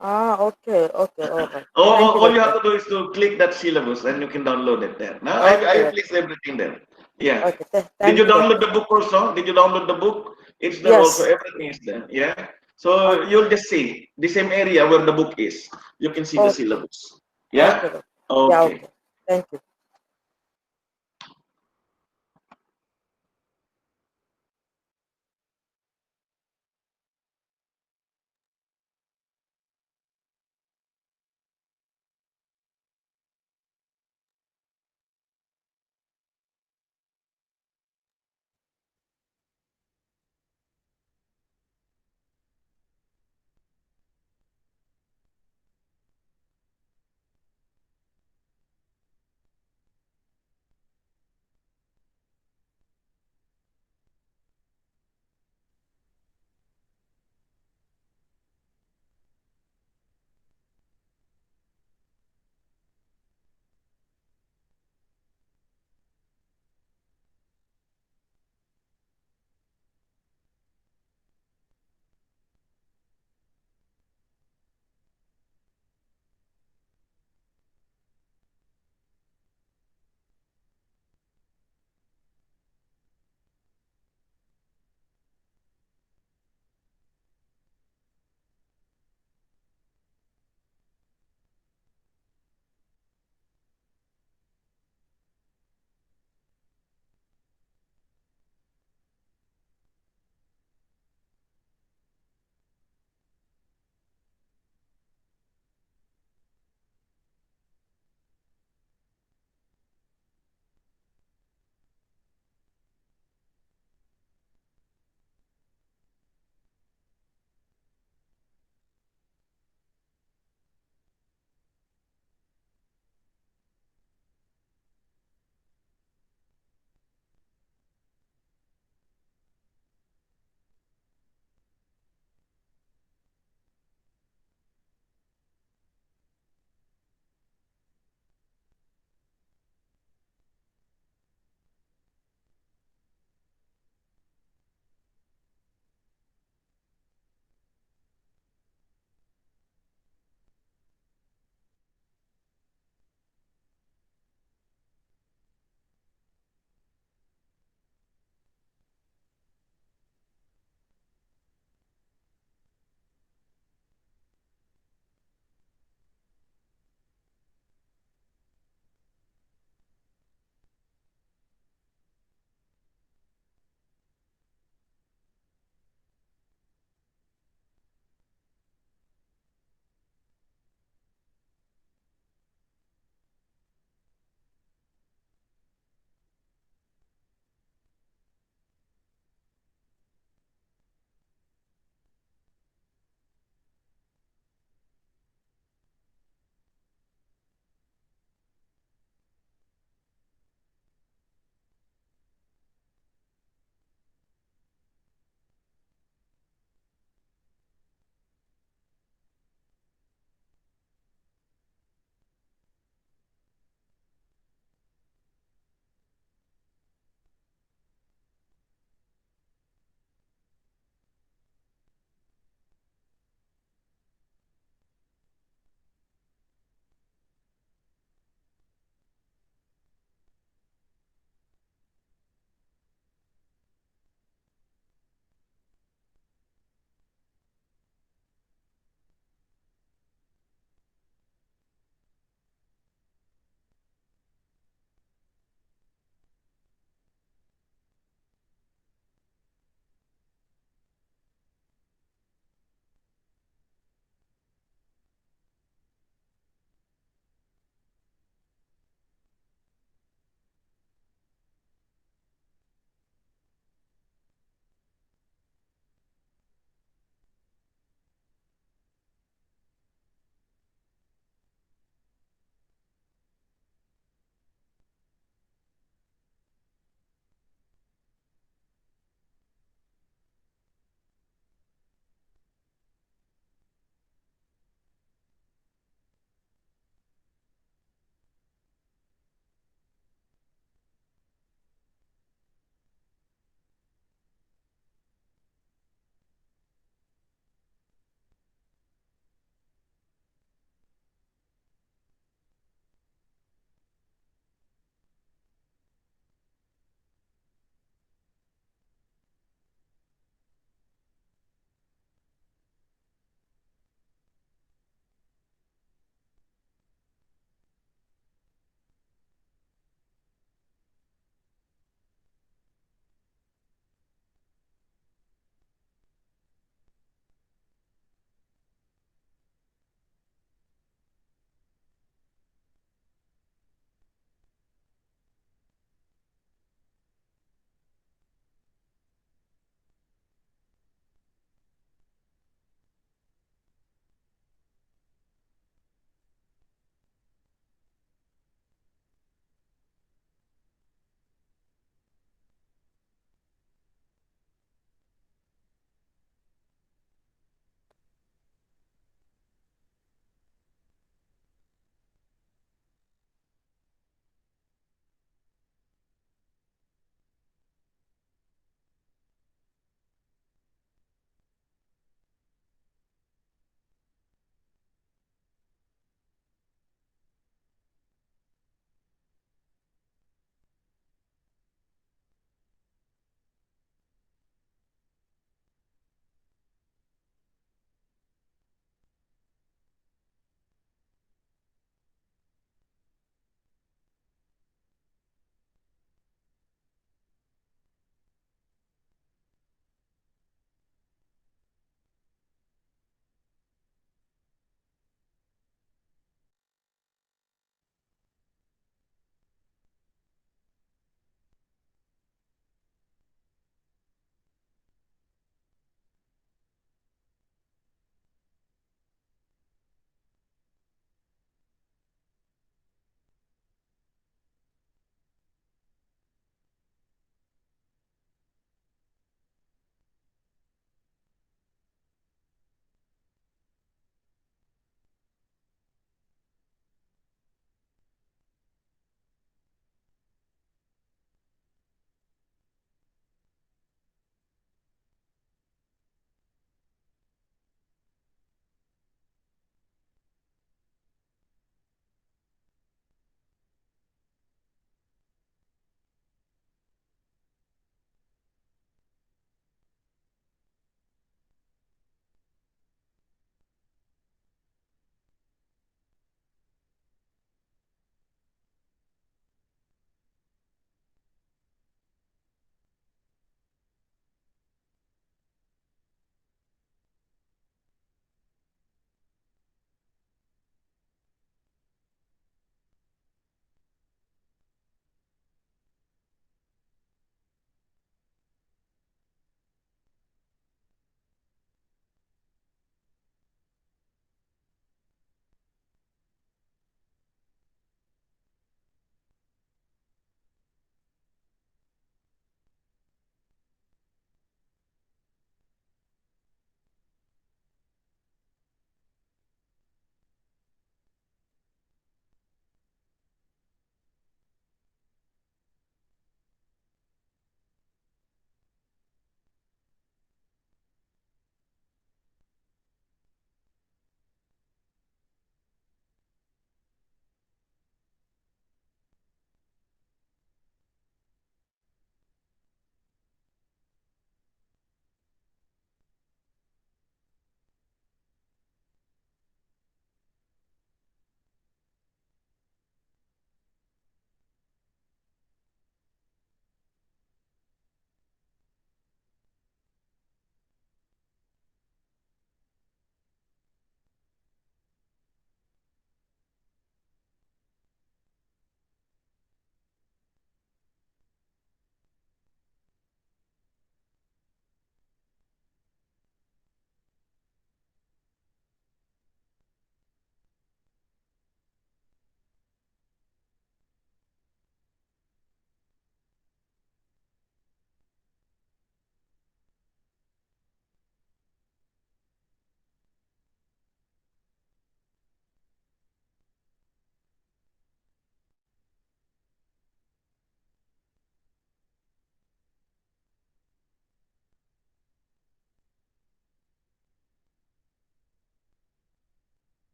Ah, okay, okay, all right. All, Thank you, all you have doctor. to do is to click that syllabus and you can download it there. Now Okay, I doctor. place everything there. Yeah. Okay, Did you thank you, download doctor. the book also? Did you download the book? It's there also. Yes. Everything is there. Yeah. So Okay, you'll just see the same area where the book is. You can see the okay, syllabus. okay, Yeah. doctor. Yeah, Okay. okay. Thank you.